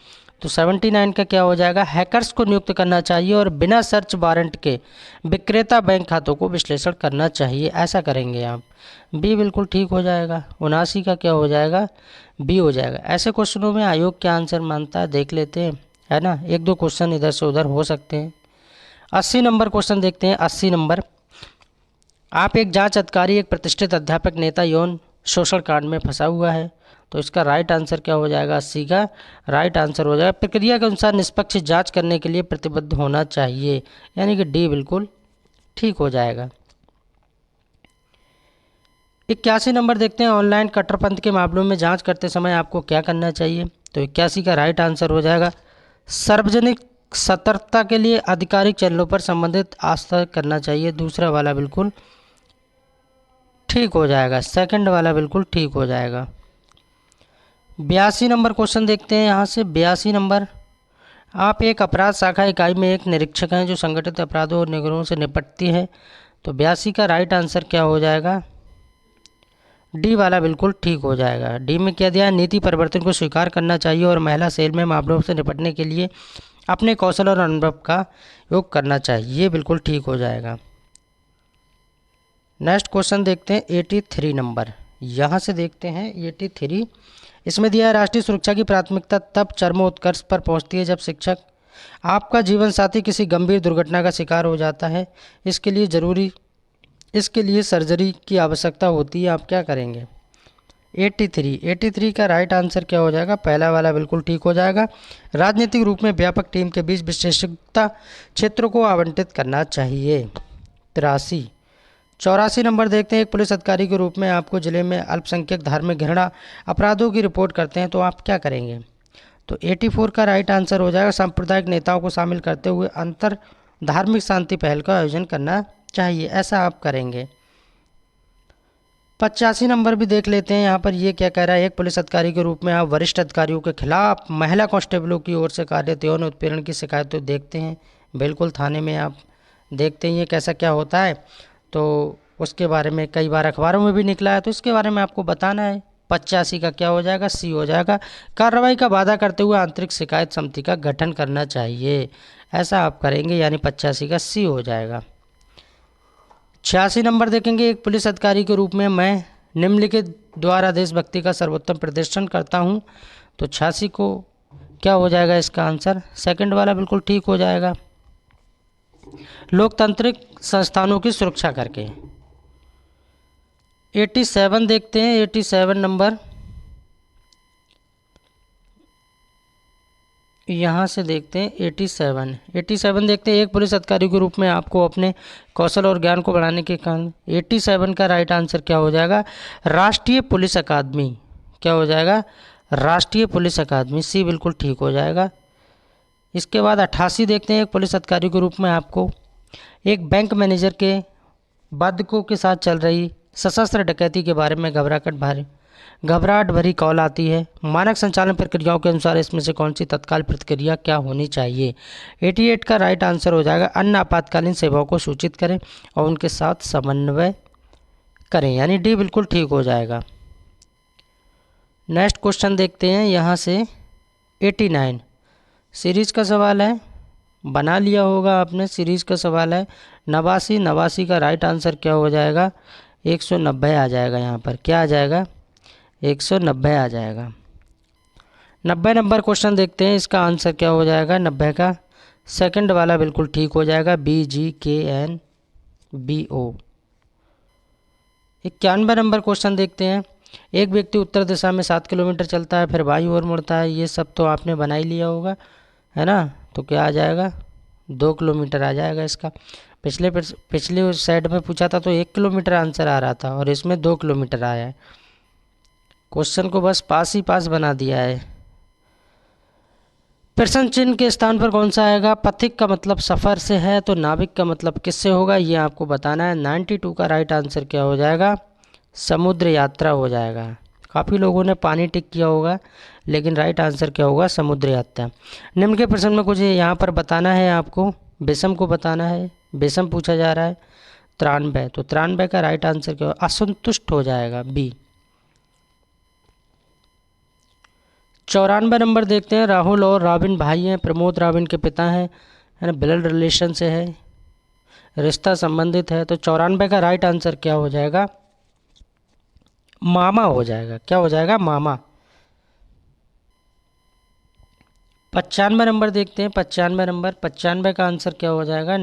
तो 79 का क्या हो जाएगा? हैकर्स को नियुक्त करना चाहिए और बिना सर्च वारंट के विक्रेता बैंक खातों को विश्लेषण करना चाहिए। ऐसा करेंगे आप, बी बिल्कुल ठीक हो जाएगा। 79 का क्या हो जाएगा? बी हो जाएगा। ऐसे क्वेश्चनों में आयोग क्या आंसर मानता है देख लेते हैं, है ना? 1-2 क्वेश्चन इधर से उधर हो सकते हैं। 80 नंबर क्वेश्चन देखते हैं। 80 नंबर। आप एक जांच अधिकारी, एक प्रतिष्ठित अध्यापक, नेता यौन शोषण कांड में फंसा हुआ है। तो इसका राइट आंसर क्या हो जाएगा? 80 का राइट आंसर हो जाएगा। प्रक्रिया के अनुसार निष्पक्ष जांच करने के लिए प्रतिबद्ध होना चाहिए, यानी कि डी बिल्कुल ठीक हो जाएगा। 81 नंबर देखते हैं। ऑनलाइन कट्टरपंथ के मामलों में जांच करते समय आपको क्या करना चाहिए? तो 81 का राइट आंसर हो जाएगा सार्वजनिक सतर्कता के लिए आधिकारिक चैनलों पर संबंधित आस्था करना चाहिए। दूसरा वाला बिल्कुल ठीक हो जाएगा, सेकंड वाला बिल्कुल ठीक हो जाएगा। 82 नंबर क्वेश्चन देखते हैं यहाँ से। 82 नंबर, आप एक अपराध शाखा इकाई में एक निरीक्षक हैं जो संगठित अपराधों और निगरों से निपटती है। तो 82 का राइट आंसर क्या हो जाएगा? डी वाला बिल्कुल ठीक हो जाएगा। डी में क्या दिया है? नीति परिवर्तन को स्वीकार करना चाहिए और महिला सेल में मामलों से निपटने के लिए अपने कौशल और अनुभव का उपयोग करना चाहिए। ये बिल्कुल ठीक हो जाएगा। नेक्स्ट क्वेश्चन देखते हैं 83 नंबर। यहाँ से देखते हैं 83। इसमें दिया है राष्ट्रीय सुरक्षा की प्राथमिकता तब चरमोत्कर्ष पर पहुँचती है जब शिक्षक आपका जीवन साथी किसी गंभीर दुर्घटना का शिकार हो जाता है। इसके लिए सर्जरी की आवश्यकता होती है। आप क्या करेंगे? 83 का राइट आंसर क्या हो जाएगा? पहला वाला बिल्कुल ठीक हो जाएगा। राजनीतिक रूप में व्यापक टीम के बीच विशेषज्ञता क्षेत्रों को आवंटित करना चाहिए। 84 नंबर देखते हैं। एक पुलिस अधिकारी के रूप में आपको जिले में अल्पसंख्यक धार्मिक घृणा अपराधों की रिपोर्ट करते हैं तो आप क्या करेंगे? तो 84 का राइट आंसर हो जाएगा। सांप्रदायिक नेताओं को शामिल करते हुए अंतर धार्मिक शांति पहल का आयोजन करना चाहिए, ऐसा आप करेंगे। 85 नंबर भी देख लेते हैं। यहाँ पर ये क्या कह रहा है? एक पुलिस अधिकारी के रूप में आप वरिष्ठ अधिकारियों के खिलाफ महिला कांस्टेबलों की ओर से कार्यरत यौन उत्पीड़न की शिकायतें देखते हैं। बिल्कुल थाने में आप देखते हैं ये कैसा क्या होता है, तो उसके बारे में कई बार अखबारों में भी निकला है, तो इसके बारे में आपको बताना है। 85 का क्या हो जाएगा? सी हो जाएगा। कार्रवाई का वादा करते हुए आंतरिक शिकायत समिति का गठन करना चाहिए, ऐसा आप करेंगे, यानी 85 का सी हो जाएगा। 86 नंबर देखेंगे। एक पुलिस अधिकारी के रूप में मैं निम्नलिखित द्वारा देशभक्ति का सर्वोत्तम प्रदर्शन करता हूं। तो 86 को क्या हो जाएगा इसका आंसर? सेकंड वाला बिल्कुल ठीक हो जाएगा। लोकतांत्रिक संस्थानों की सुरक्षा करके। 87 देखते हैं। 87 नंबर यहाँ से देखते हैं। 87 देखते हैं। एक पुलिस अधिकारी के रूप में आपको अपने कौशल और ज्ञान को बढ़ाने के कारण 87 का राइट आंसर क्या हो जाएगा? राष्ट्रीय पुलिस अकादमी। क्या हो जाएगा? राष्ट्रीय पुलिस अकादमी, सी बिल्कुल ठीक हो जाएगा। इसके बाद 88 देखते हैं। एक पुलिस अधिकारी के रूप में आपको एक बैंक मैनेजर के बंधकों के साथ चल रही सशस्त्र डकैती के बारे में घबराहट भरी कॉल आती है। मानक संचालन प्रक्रियाओं के अनुसार इसमें से कौन सी तत्काल प्रतिक्रिया क्या होनी चाहिए? 88 का राइट आंसर हो जाएगा अन्य आपातकालीन सेवाओं को सूचित करें और उनके साथ समन्वय करें, यानी डी बिल्कुल ठीक हो जाएगा। नेक्स्ट क्वेश्चन देखते हैं यहाँ से। 89 सीरीज का सवाल है, बना लिया होगा आपने। सीरीज का सवाल है। 89 का राइट आंसर क्या हो जाएगा? 190 आ जाएगा। यहाँ पर क्या आ जाएगा? 190 आ जाएगा। 90 नंबर क्वेश्चन देखते हैं। इसका आंसर क्या हो जाएगा? 90 का सेकंड वाला बिल्कुल ठीक हो जाएगा। BGKNBO। 91 नंबर क्वेश्चन देखते हैं। एक व्यक्ति उत्तर दिशा में 7 किलोमीटर चलता है, फिर बाईं ओर मुड़ता है। ये सब तो आपने बना ही लिया होगा, है ना? तो क्या आ जाएगा? 2 किलोमीटर आ जाएगा इसका। पिछले साइड में पूछा था तो 1 किलोमीटर आंसर आ रहा था और इसमें 2 किलोमीटर आया है। क्वेश्चन को बस पास ही पास बना दिया है। प्रश्न चिन्ह के स्थान पर कौन सा आएगा? पथिक का मतलब सफ़र से है, तो नाविक का मतलब किससे होगा, ये आपको बताना है। 92 का राइट आंसर क्या हो जाएगा? समुद्र यात्रा हो जाएगा। काफ़ी लोगों ने पानी टिक किया होगा, लेकिन राइट आंसर क्या होगा? समुद्र यात्रा। निम्न के प्रश्न में कुछ यहाँ पर बताना है आपको। विषम को बताना है। विषम पूछा जा रहा है। 93, तो 93 का राइट आंसर क्या होगा? असंतुष्ट हो जाएगा, बी। 94 नंबर देखते हैं। राहुल और राबिन भाई हैं। प्रमोद राबिन के पिता हैं, है ना? ब्लड रिलेशन से है, रिश्ता संबंधित है। तो 94 का राइट आंसर क्या हो जाएगा? मामा हो जाएगा। क्या हो जाएगा? मामा। 95 नंबर देखते हैं। 95 का आंसर क्या हो जाएगा?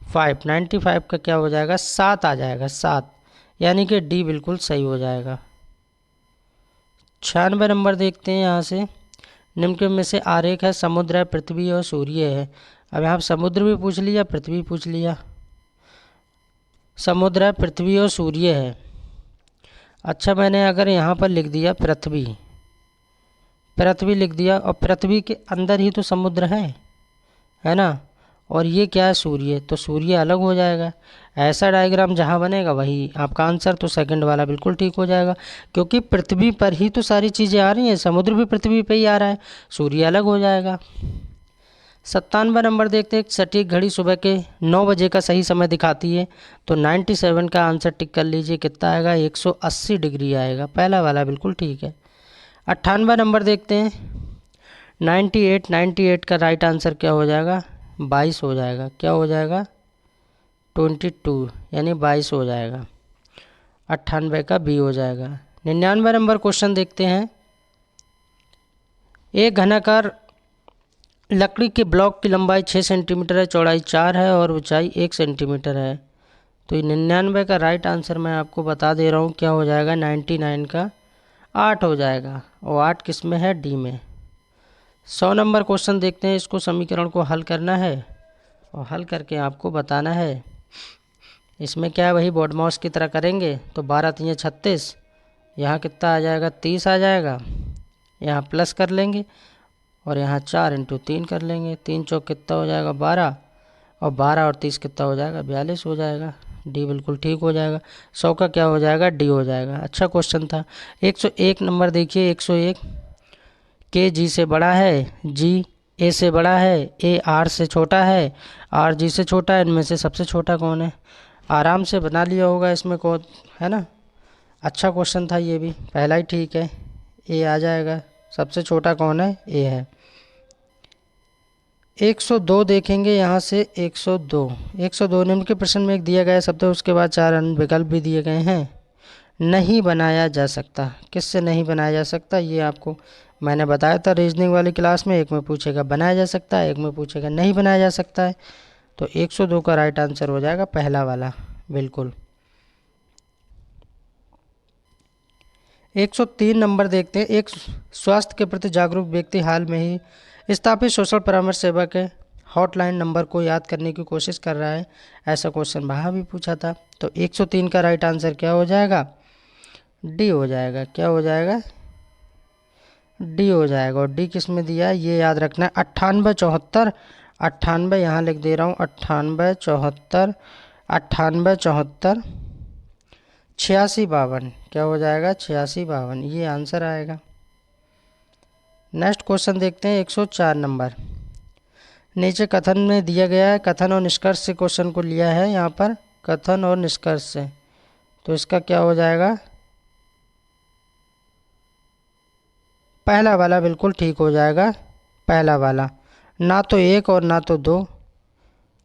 95 का क्या हो जाएगा? 7 आ जाएगा, 7, यानी कि डी बिल्कुल सही हो जाएगा। 96 नंबर देखते हैं। यहाँ से निम्न में से आरेख है। समुद्र है, पृथ्वी और सूर्य है। अब यहाँ समुद्र भी पूछ लिया, पृथ्वी पूछ लिया। समुद्र है, पृथ्वी और सूर्य है। अच्छा, मैंने अगर यहाँ पर लिख दिया पृथ्वी, पृथ्वी लिख दिया, और पृथ्वी के अंदर ही तो समुद्र है ना। और ये क्या है, सूर्य, तो सूर्य अलग हो जाएगा। ऐसा डायग्राम जहाँ बनेगा वही आपका आंसर, तो सेकंड वाला बिल्कुल ठीक हो जाएगा, क्योंकि पृथ्वी पर ही तो सारी चीज़ें आ रही हैं, समुद्र भी पृथ्वी पे ही आ रहा है, सूर्य अलग हो जाएगा। 97 नंबर देखते हैं, सटीक घड़ी सुबह के 9 बजे का सही समय दिखाती है, तो 97 का आंसर टिक कर लीजिए, कितना आएगा, 180 डिग्री आएगा, पहला वाला बिल्कुल ठीक है। 98 नंबर देखते हैं, 98 का राइट आंसर क्या हो जाएगा, 22 हो जाएगा, क्या हो जाएगा, 22 यानी 22 हो जाएगा, 98 का बी हो जाएगा। 99 नंबर क्वेश्चन देखते हैं, एक घनाकार लकड़ी के ब्लॉक की लंबाई 6 सेंटीमीटर है, चौड़ाई 4 है और ऊंचाई 1 सेंटीमीटर है, तो 99 का राइट आंसर मैं आपको बता दे रहा हूँ, क्या हो जाएगा, 99 का 8 हो जाएगा, और 8 किस में है, डी में। 100 नंबर क्वेश्चन देखते हैं, इसको समीकरण को हल करना है और हल करके आपको बताना है। इसमें क्या है, वही बोर्ड माउस की तरह करेंगे, तो 12 3 36, यहाँ कितना आ जाएगा, 30 आ जाएगा, यहाँ प्लस कर लेंगे और यहाँ 4 × 3 कर लेंगे, 3 चौक कितना हो जाएगा, 12, और 12 और 30 कितना हो जाएगा, 42 हो जाएगा, डी बिल्कुल ठीक हो जाएगा। 100 का क्या हो जाएगा, डी हो जाएगा। अच्छा क्वेश्चन था। 101 नंबर देखिए, 101, के जी से बड़ा है, जी ए से बड़ा है, ए आर से छोटा है, आर जी से छोटा है, इनमें से सबसे छोटा कौन है। आराम से बना लिया होगा इसमें कौन, है ना। अच्छा क्वेश्चन था ये भी, पहला ही ठीक है, ए आ जाएगा। सबसे छोटा कौन है, ए है। 102 देखेंगे यहाँ से, 102 निम्न के प्रश्न में एक दिया गया शब्द है, उसके बाद 4 अन्य विकल्प भी दिए गए हैं। नहीं बनाया जा सकता, किससे नहीं बनाया जा सकता, ये आपको मैंने बताया था रीजनिंग वाली क्लास में, एक में पूछेगा बनाया जा सकता है, एक में पूछेगा नहीं बनाया जा सकता है, तो 102 का राइट आंसर हो जाएगा पहला वाला, बिल्कुल। 103 नंबर देखते हैं, एक स्वास्थ्य के प्रति जागरूक व्यक्ति हाल में ही स्थापित सोशल परामर्श सेवा के हॉटलाइन नंबर को याद करने की कोशिश कर रहा है, ऐसा क्वेश्चन वहाँ भी पूछा था, तो 103 का राइट आंसर क्या हो जाएगा, डी हो जाएगा, क्या हो जाएगा, डी हो जाएगा। और डी किस में दिया है ये याद रखना है, 9874, 98 यहाँ लिख दे रहा हूँ, 9874, 9874, 8652, क्या हो जाएगा, 8652, ये आंसर आएगा। नेक्स्ट क्वेश्चन देखते हैं, 104 नंबर, नीचे कथन में दिया गया है, कथन और निष्कर्ष से क्वेश्चन को लिया है यहाँ पर, कथन और निष्कर्ष से, तो इसका क्या हो जाएगा, पहला वाला बिल्कुल ठीक हो जाएगा, पहला वाला, ना तो एक और ना तो दो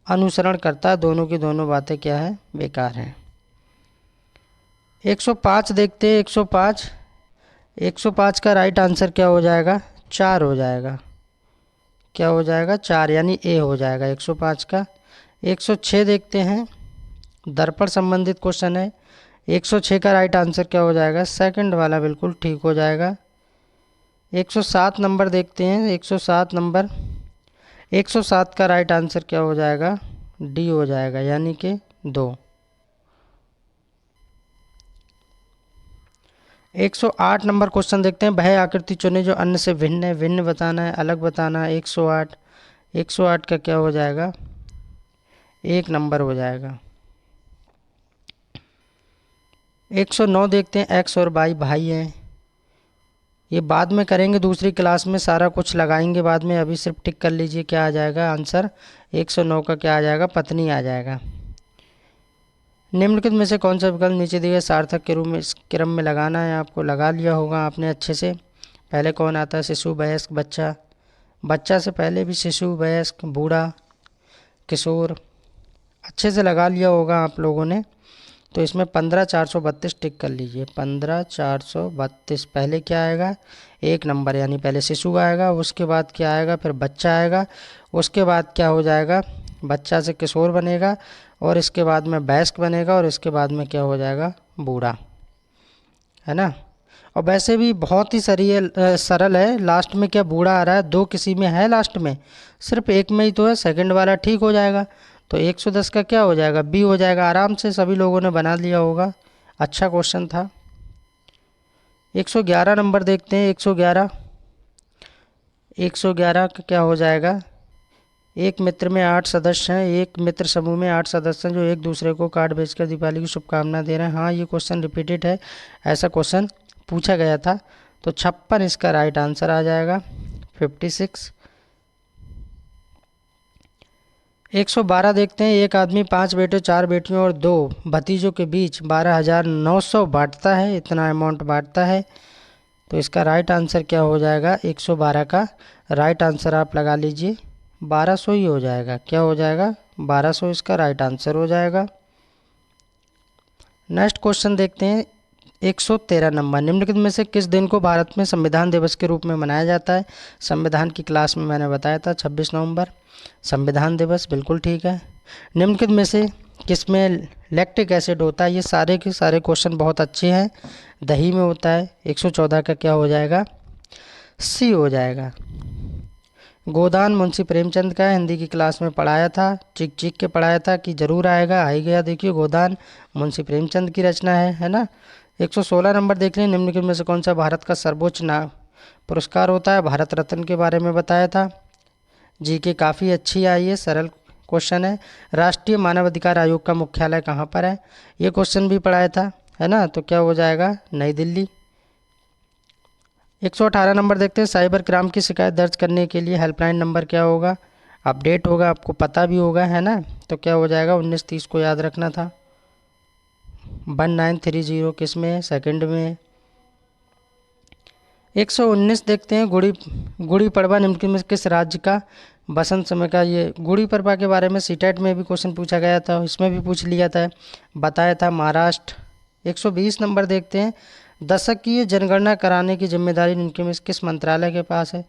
अनुसरण करता, दोनों की दोनों बातें क्या है, बेकार हैं। 105 देखते हैं, 105, 105 का राइट आंसर क्या हो जाएगा, 4 हो जाएगा, क्या हो जाएगा, 4 यानी ए हो जाएगा 105 का। 106 देखते हैं, दर्पण संबंधित क्वेश्चन है, 106 का राइट आंसर क्या हो जाएगा, सेकंड वाला बिल्कुल ठीक हो जाएगा। 107 नंबर देखते हैं, 107 नंबर, 107 का राइट आंसर क्या हो जाएगा, डी हो जाएगा, यानी कि 2। 108 नंबर क्वेश्चन देखते हैं, वह आकृति चुने जो अन्य से भिन्न है, भिन्न बताना है, अलग बताना है। 108, 108 का क्या हो जाएगा, 1 नंबर हो जाएगा। 109 देखते हैं, एक्स और वाई भाई हैं, ये बाद में करेंगे दूसरी क्लास में, सारा कुछ लगाएंगे बाद में, अभी सिर्फ टिक कर लीजिए क्या आ जाएगा आंसर, 109 का क्या आ जाएगा, पत्नी आ जाएगा। निम्नलिखित में से कौन सा विकल्प नीचे दिए सार्थक के रूप में इस क्रम में लगाना है, आपको लगा लिया होगा आपने अच्छे से। पहले कौन आता है, शिशु, वयस्क, बच्चा, बच्चा से पहले भी शिशु, वयस्क, बूढ़ा, किशोर, अच्छे से लगा लिया होगा आप लोगों ने। तो इसमें 15432 टिक कर लीजिए, 15432, पहले क्या आएगा, 1 नंबर, यानी पहले शिशु आएगा, उसके बाद क्या आएगा, फिर बच्चा आएगा, उसके बाद क्या हो जाएगा, बच्चा से किशोर बनेगा, और इसके बाद में वयस्क बनेगा, और इसके बाद में क्या हो जाएगा, बूढ़ा, है ना। और वैसे भी बहुत ही सरल है, लास्ट में क्या बूढ़ा आ रहा है, 2 किसी में है लास्ट में, सिर्फ एक में ही तो है, सेकंड वाला ठीक हो जाएगा, तो 110 का क्या हो जाएगा, बी हो जाएगा। आराम से सभी लोगों ने बना लिया होगा, अच्छा क्वेश्चन था। 111 नंबर देखते हैं, 111, 111 का क्या हो जाएगा? एक मित्र में 8 सदस्य हैं, एक मित्र समूह में 8 सदस्य हैं जो एक दूसरे को कार्ड बेचकर दीपावली की शुभकामना दे रहे हैं। हाँ, ये क्वेश्चन रिपीटेड है, ऐसा क्वेश्चन पूछा गया था। तो 56 इसका राइट आंसर आ जाएगा। 56। 112 देखते हैं। एक आदमी 5 बेटे, 4 बेटियों और 2 भतीजों के बीच 12,900 बांटता है, इतना अमाउंट बांटता है। तो इसका राइट आंसर क्या हो जाएगा? 112 का राइट आंसर आप लगा लीजिए, 1200 ही हो जाएगा। क्या हो जाएगा? 1200 इसका राइट आंसर हो जाएगा। नेक्स्ट क्वेश्चन देखते हैं। 113 नंबर, निम्नलिखित में से किस दिन को भारत में संविधान दिवस के रूप में मनाया जाता है? संविधान की क्लास में मैंने बताया था 26 नवंबर संविधान दिवस, बिल्कुल ठीक है। निम्नलिखित में से किसमें लैक्टिक एसिड होता है? ये सारे के सारे क्वेश्चन बहुत अच्छे हैं। दही में होता है। 114 का क्या हो जाएगा? सी हो जाएगा। गोदान मुंशी प्रेमचंद का हिंदी की क्लास में पढ़ाया था, चिक चिक के पढ़ाया था कि जरूर आएगा, आ ही गया। देखिए, गोदान मुंशी प्रेमचंद की रचना है ना। 116 नंबर देख लें। निम्नलिखित में से कौन सा भारत का सर्वोच्च पुरस्कार होता है? भारत रत्न के बारे में बताया था। जी के काफ़ी अच्छी आई है, सरल क्वेश्चन है। राष्ट्रीय मानवाधिकार आयोग का मुख्यालय कहाँ पर है? ये क्वेश्चन भी पढ़ाया था, है ना। तो क्या हो जाएगा? नई दिल्ली। 118 नंबर देखते हैं। साइबर क्राइम की शिकायत दर्ज करने के लिए हेल्पलाइन नंबर क्या होगा? अपडेट होगा, आपको पता भी होगा, है ना। तो क्या हो जाएगा? 1930 को याद रखना था। 1930 किस में है? सेकंड में है। 119 देखते हैं। गुड़ी पड़वा निम्नलिखित में किस राज्य का बसंत समय का? ये गुड़ी पड़वा के बारे में सीटेट में भी क्वेश्चन पूछा गया था, इसमें भी पूछ लिया था, बताया था महाराष्ट्र। 120 नंबर देखते हैं। दशक की जनगणना कराने की जिम्मेदारी निम्नलिखित में किस मंत्रालय के पास है?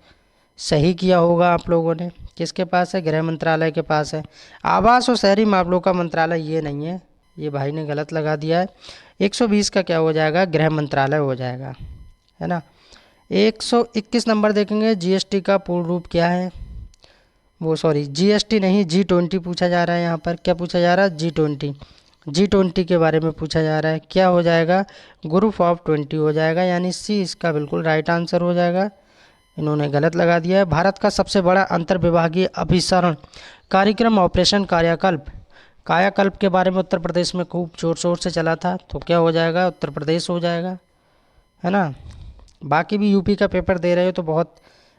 सही किया होगा आप लोगों ने। किसके पास है? गृह मंत्रालय के पास है। आवास और शहरी मामलों का मंत्रालय ये नहीं है, ये भाई ने गलत लगा दिया है। 120 का क्या हो जाएगा? गृह मंत्रालय हो जाएगा, है ना। 121 नंबर देखेंगे। जीएसटी का पूर्ण रूप क्या है? वो सॉरी, जीएसटी नहीं, G20 पूछा जा रहा है यहाँ पर। क्या पूछा जा रहा है? G20 के बारे में पूछा जा रहा है। क्या हो जाएगा? ग्रुप ऑफ 20 हो जाएगा, यानी सी इसका बिल्कुल राइट आंसर हो जाएगा। इन्होंने गलत लगा दिया है। भारत का सबसे बड़ा अंतर्विभागीय अभिसरण कार्यक्रम ऑपरेशन कायाकल्प के बारे में उत्तर प्रदेश में खूब जोर शोर से चला था। तो क्या हो जाएगा? उत्तर प्रदेश हो जाएगा, है ना। बाकी भी यूपी का पेपर दे रहे हो तो बहुत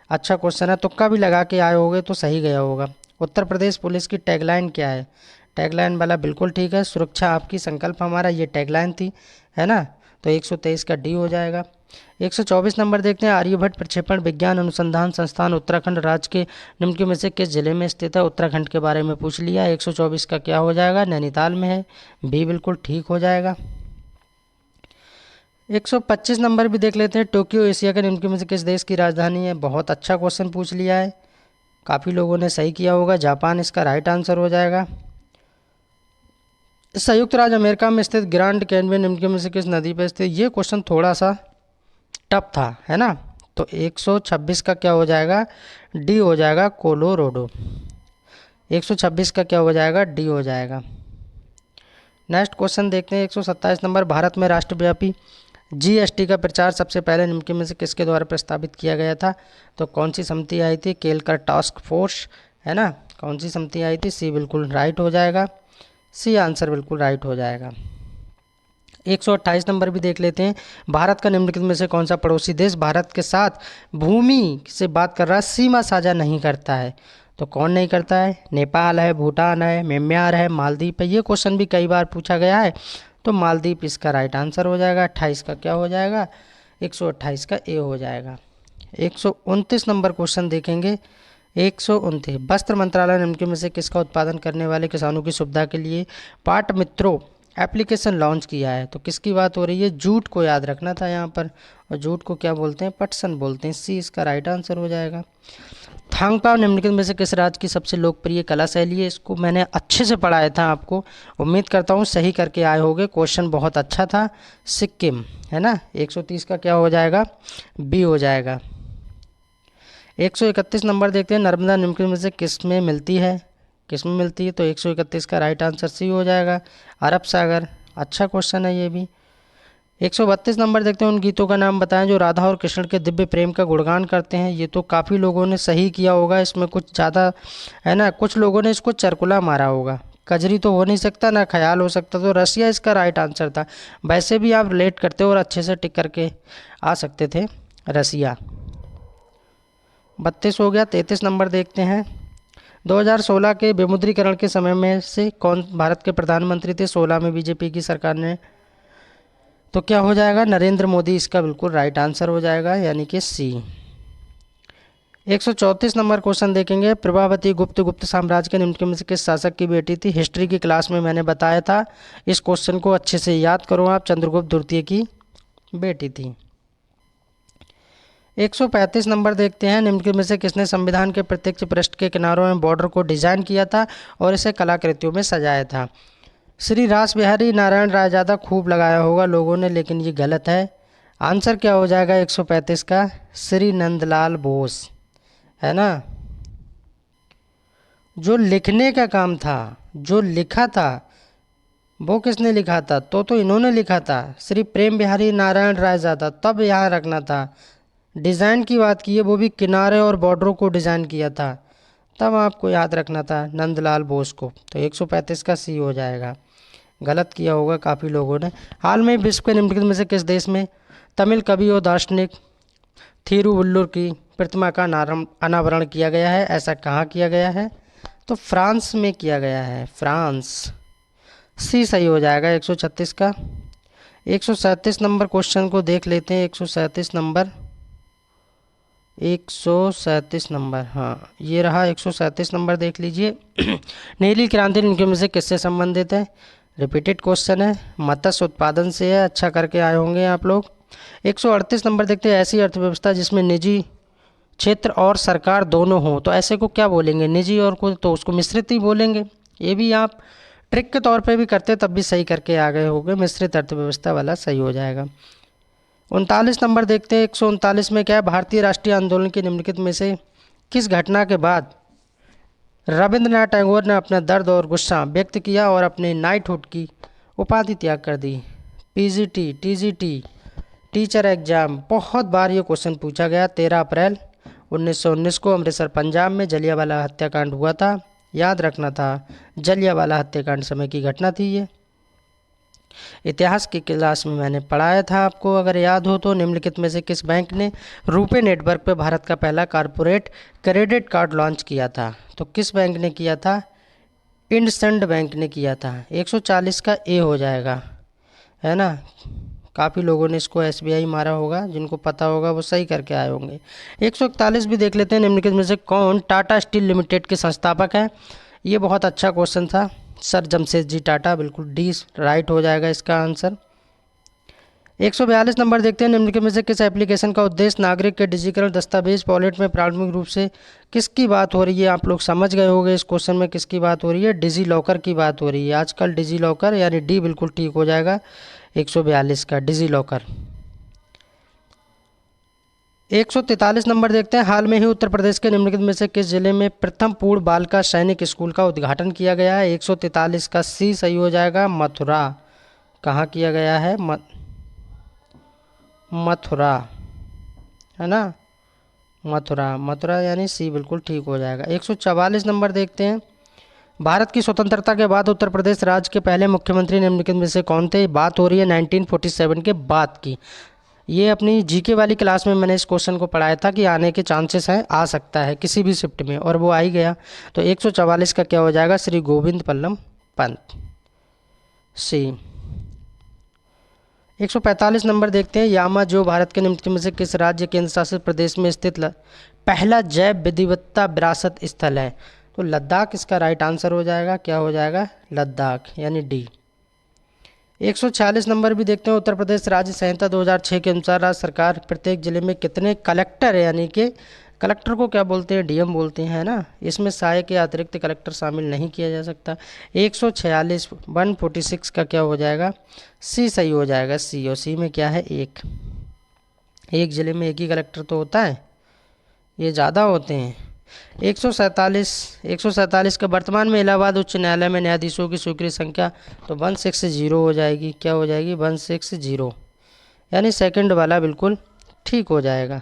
अच्छा क्वेश्चन है, तुक्का भी लगा के आए होगे तो सही गया होगा। उत्तर प्रदेश पुलिस की टैगलाइन क्या है? टैगलाइन वाला बिल्कुल ठीक है, सुरक्षा आपकी संकल्प हमारा, ये टैगलाइन थी, है ना। तो 123 का डी हो जाएगा। 124 नंबर देखते हैं। आर्यभट्ट प्रक्षेपण विज्ञान अनुसंधान संस्थान उत्तराखंड राज्य के निम्नलिखित में से किस जिले में स्थित है? उत्तराखंड के बारे में पूछ लिया। 124 का क्या हो जाएगा? नैनीताल में है, बी बिल्कुल ठीक हो जाएगा। 125 नंबर भी देख लेते हैं। टोक्यो एशिया के निम्नलिखित में से किस देश की राजधानी है? बहुत अच्छा क्वेश्चन पूछ लिया है, काफ़ी लोगों ने सही किया होगा। जापान इसका राइट आंसर हो जाएगा। संयुक्त राज्य अमेरिका में स्थित ग्रैंड कैन्यन निम्नलिखित में से किस नदी पर स्थित? ये क्वेश्चन थोड़ा सा टफ था, है ना। तो 126 का क्या हो जाएगा? डी हो जाएगा, कोलोराडो। 126 का क्या हो जाएगा? डी हो जाएगा। नेक्स्ट क्वेश्चन देखते हैं। 127 नंबर। भारत में राष्ट्रव्यापी जीएसटी का प्रचार सबसे पहले निम्नलिखित में से किसके द्वारा प्रस्तावित किया गया था? तो कौन सी समिति आई थी? केलकर टास्क फोर्स, है ना। कौन सी समिति आई थी? सी बिल्कुल राइट हो जाएगा, सी आंसर बिल्कुल राइट हो जाएगा। 128 नंबर भी देख लेते हैं। भारत का निम्नलिखित में से कौन सा पड़ोसी देश भारत के साथ भूमि से बात कर रहा है, सीमा साझा नहीं करता है? तो कौन नहीं करता है? नेपाल है, भूटान है, म्यांमार है, मालदीव है। ये क्वेश्चन भी कई बार पूछा गया है, तो मालदीव इसका राइट आंसर हो जाएगा। 28 का क्या हो जाएगा? 128 का ए हो जाएगा। 129 नंबर क्वेश्चन देखेंगे। 129, वस्त्र मंत्रालय निम्नलिखित में से किसका उत्पादन करने वाले किसानों की सुविधा के लिए पाट मित्रों एप्लीकेशन लॉन्च किया है? तो किसकी बात हो रही है? जूट को याद रखना था यहाँ पर, और जूट को क्या बोलते हैं? पटसन बोलते हैं। सी इसका राइट आंसर हो जाएगा। थांगपाव निम्नलिखित में से किस राज्य की सबसे लोकप्रिय कला शैली है? इसको मैंने अच्छे से पढ़ाया था आपको, उम्मीद करता हूँ सही करके आए होगे, क्वेश्चन बहुत अच्छा था। सिक्किम, है ना। 130 का क्या हो जाएगा? बी हो जाएगा। 131 नंबर देखते हैं। नर्मदा निम्नलिखित में से किस में मिलती है? किस में मिलती है? तो 131 का राइट आंसर सी हो जाएगा, अरब सागर। अच्छा क्वेश्चन है ये भी। 132 नंबर देखते हैं, उन गीतों का नाम बताएं जो राधा और कृष्ण के दिव्य प्रेम का गुणगान करते हैं। ये तो काफ़ी लोगों ने सही किया होगा, इसमें कुछ ज़्यादा है ना, कुछ लोगों ने इसको चरकुला मारा होगा। कजरी तो हो नहीं सकता, ना ख्याल हो सकता, तो रसिया इसका राइट आंसर था। वैसे भी आप रिलेट करते हो और अच्छे से टिक करके आ सकते थे, रसिया। 32 हो गया। 33 नंबर देखते हैं, 2016 के विमुद्रीकरण के समय में से कौन भारत के प्रधानमंत्री थे 16 में बीजेपी की सरकार ने? तो क्या हो जाएगा, नरेंद्र मोदी इसका बिल्कुल राइट आंसर हो जाएगा, यानी कि सी। 134 नंबर क्वेश्चन देखेंगे, प्रभावती गुप्त साम्राज्य के निम्न में से किस शासक की बेटी थी? हिस्ट्री की क्लास में मैंने बताया था, इस क्वेश्चन को अच्छे से याद करो आप। चंद्रगुप्त द्वितीय की बेटी थी। 135 नंबर देखते हैं, निम्न में से किसने संविधान के प्रत्यक्ष पृष्ठ के किनारों में बॉर्डर को डिजाइन किया था और इसे कलाकृतियों में सजाया था? श्री रास बिहारी नारायण रायजादा। खूब लगाया होगा लोगों ने, लेकिन ये गलत है। आंसर क्या हो जाएगा 135 का? श्री नंदलाल बोस, है ना। जो लिखने का काम था, जो लिखा था, वो किसने लिखा था? तो इन्होंने लिखा था, श्री प्रेम बिहारी नारायण रायजादा। तब यहाँ रखना था। डिज़ाइन की बात की है, वो भी किनारे और बॉर्डरों को डिज़ाइन किया था, तब आपको याद रखना था नंदलाल बोस को। तो 135 का सी हो जाएगा। गलत किया होगा काफ़ी लोगों ने। हाल में विश्व के निम्नलिखित में से किस देश में तमिल कवि और दार्शनिक थिरुवल्लुर की प्रतिमा का अनावरण किया गया है? ऐसा कहाँ किया गया है? तो फ्रांस में किया गया है, फ्रांस। सी सही हो जाएगा 136 का। 137 नंबर क्वेश्चन को देख लेते हैं। 137 नंबर, 137 नंबर, हाँ ये रहा 137 नंबर, देख लीजिए। नीली क्रांति इनके में से किससे संबंधित है? रिपीटेड क्वेश्चन है, मत्स्य उत्पादन से है। अच्छा करके आए होंगे आप लोग। 138 नंबर देखते हैं, ऐसी अर्थव्यवस्था जिसमें निजी क्षेत्र और सरकार दोनों हों, तो ऐसे को क्या बोलेंगे? निजी और को तो उसको मिश्रित ही बोलेंगे। ये भी आप ट्रिक के तौर पे भी करते तब भी सही करके आ गए होंगे। मिश्रित अर्थव्यवस्था वाला सही हो जाएगा। 39 नंबर देखते हैं, 139 में क्या है, भारतीय राष्ट्रीय आंदोलन की निम्नलिखित में से किस घटना के बाद रविंद्रनाथ टैगोर ने अपना दर्द और गुस्सा व्यक्त किया और अपने नाइटहुड की उपाधि त्याग कर दी? PGT, TGT, teacher exam. बहुत बार ये क्वेश्चन पूछा गया। 13 अप्रैल 1919 को अमृतसर पंजाब में जलियांवाला हत्याकांड हुआ था, याद रखना था। जलियांवाला हत्याकांड समय की घटना थी ये। इतिहास की क्लास में मैंने पढ़ाया था आपको, अगर याद हो तो। निम्नलिखित में से किस बैंक ने रुपे नेटवर्क पर भारत का पहला कॉरपोरेट क्रेडिट कार्ड लॉन्च किया था? तो किस बैंक ने किया था? इंडसइंड बैंक ने किया था। 140 का ए हो जाएगा, है ना। काफ़ी लोगों ने इसको एसबीआई मारा होगा, जिनको पता होगा वो सही करके आए होंगे। 141 भी देख लेते हैं, निम्नलिखित में से कौन टाटा स्टील लिमिटेड के संस्थापक हैं? ये बहुत अच्छा क्वेश्चन था, सर जमशेदजी टाटा। बिल्कुल डी राइट हो जाएगा इसका आंसर। 142 नंबर देखते हैं, निम्नलिखित में से किस एप्लीकेशन का उद्देश्य नागरिक के डिजिटल दस्तावेज वॉलेट में प्राथमिक रूप से किसकी बात हो रही है? आप लोग समझ गए होंगे इस क्वेश्चन में किसकी बात हो रही है। डिजी लॉकर की बात हो रही है आजकल। डिजी लॉकर यानी डी बिल्कुल ठीक हो जाएगा 142 का, डिजी लॉकर। 143 नंबर देखते हैं, हाल में ही उत्तर प्रदेश के निम्नलिखित में से किस जिले में प्रथम पूर्ण बालिका सैनिक स्कूल का उद्घाटन किया गया है? 143 का सी सही हो जाएगा, मथुरा। कहाँ किया गया है? मथुरा, है ना, मथुरा। मथुरा यानी सी बिल्कुल ठीक हो जाएगा। 144 नंबर देखते हैं, भारत की स्वतंत्रता के बाद उत्तर प्रदेश राज्य के पहले मुख्यमंत्री निम्नलिखित में से कौन थे? बात हो रही है 1947 के बाद की। ये अपनी जीके वाली क्लास में मैंने इस क्वेश्चन को पढ़ाया था कि आने के चांसेस हैं, आ सकता है किसी भी शिफ्ट में, और वो आ ही गया। तो 144 का क्या हो जाएगा? श्री गोविंद बल्लभ पंत, सी। 145 नंबर देखते हैं, यामा जो भारत के निम्नलिखित में से किस राज्य केंद्र शासित प्रदेश में स्थित पहला जैव विविधता विरासत स्थल है? तो लद्दाख इसका राइट आंसर हो जाएगा। क्या हो जाएगा? लद्दाख, यानी डी। 146 नंबर भी देखते हैं, उत्तर प्रदेश राज्य संहिता 2006 के अनुसार राज्य सरकार प्रत्येक जिले में कितने कलेक्टर, यानी कि कलेक्टर को क्या बोलते हैं? डीएम बोलते हैं, है ना। इसमें सहायक के अतिरिक्त कलेक्टर शामिल नहीं किया जा सकता। 146 146 का क्या हो जाएगा? सी सही हो जाएगा, सी। और सी में क्या है? एक जिले में एक ही कलेक्टर तो होता है, ये ज़्यादा होते हैं। 147 का वर्तमान में इलाहाबाद उच्च न्यायालय में न्यायाधीशों की स्वीकृत संख्या तो 160 हो जाएगी। क्या हो जाएगी? 160। यानी सेकंड वाला बिल्कुल ठीक हो जाएगा।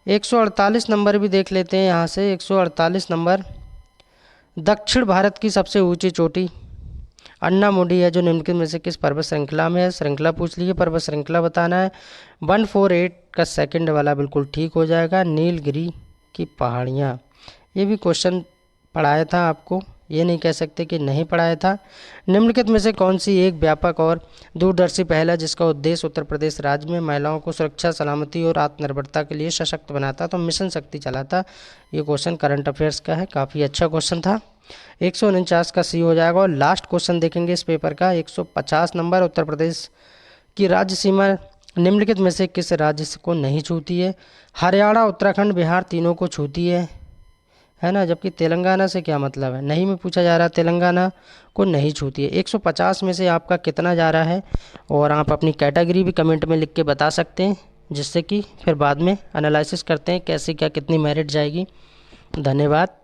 148 नंबर भी देख लेते हैं यहाँ से। 148 नंबर, दक्षिण भारत की सबसे ऊंची चोटी अन्नामुडी है जो निम्नलिखित में से किस पर्वत श्रृंखला में है। श्रृंखला पूछ ली है, पर्वत श्रृंखला बताना है। 148 का सेकंड वाला बिल्कुल ठीक हो जाएगा, नीलगिरी की पहाड़ियाँ। ये भी क्वेश्चन पढ़ाया था आपको, ये नहीं कह सकते कि नहीं पढ़ाया था। निम्नलिखित में से कौन सी एक व्यापक और दूरदर्शी पहल है जिसका उद्देश्य उत्तर प्रदेश राज्य में महिलाओं को सुरक्षा, सलामती और आत्मनिर्भरता के लिए सशक्त बनाता? तो मिशन शक्ति चला था। ये क्वेश्चन करंट अफेयर्स का है, काफ़ी अच्छा क्वेश्चन था। 149 का सी हो जाएगा। और लास्ट क्वेश्चन देखेंगे इस पेपर का, 150 नंबर, उत्तर प्रदेश की राज्य सीमा निम्नलिखित में से किस राज्य को नहीं छूती है? हरियाणा, उत्तराखंड, बिहार तीनों को छूती है ना, जबकि तेलंगाना से क्या मतलब है? नहीं में पूछा जा रहा है, तेलंगाना को नहीं छूती है। 150 में से आपका कितना जा रहा है? और आप अपनी कैटेगरी भी कमेंट में लिख के बता सकते हैं, जिससे कि फिर बाद में एनालिसिस करते हैं कैसे क्या कितनी मेरिट जाएगी। धन्यवाद।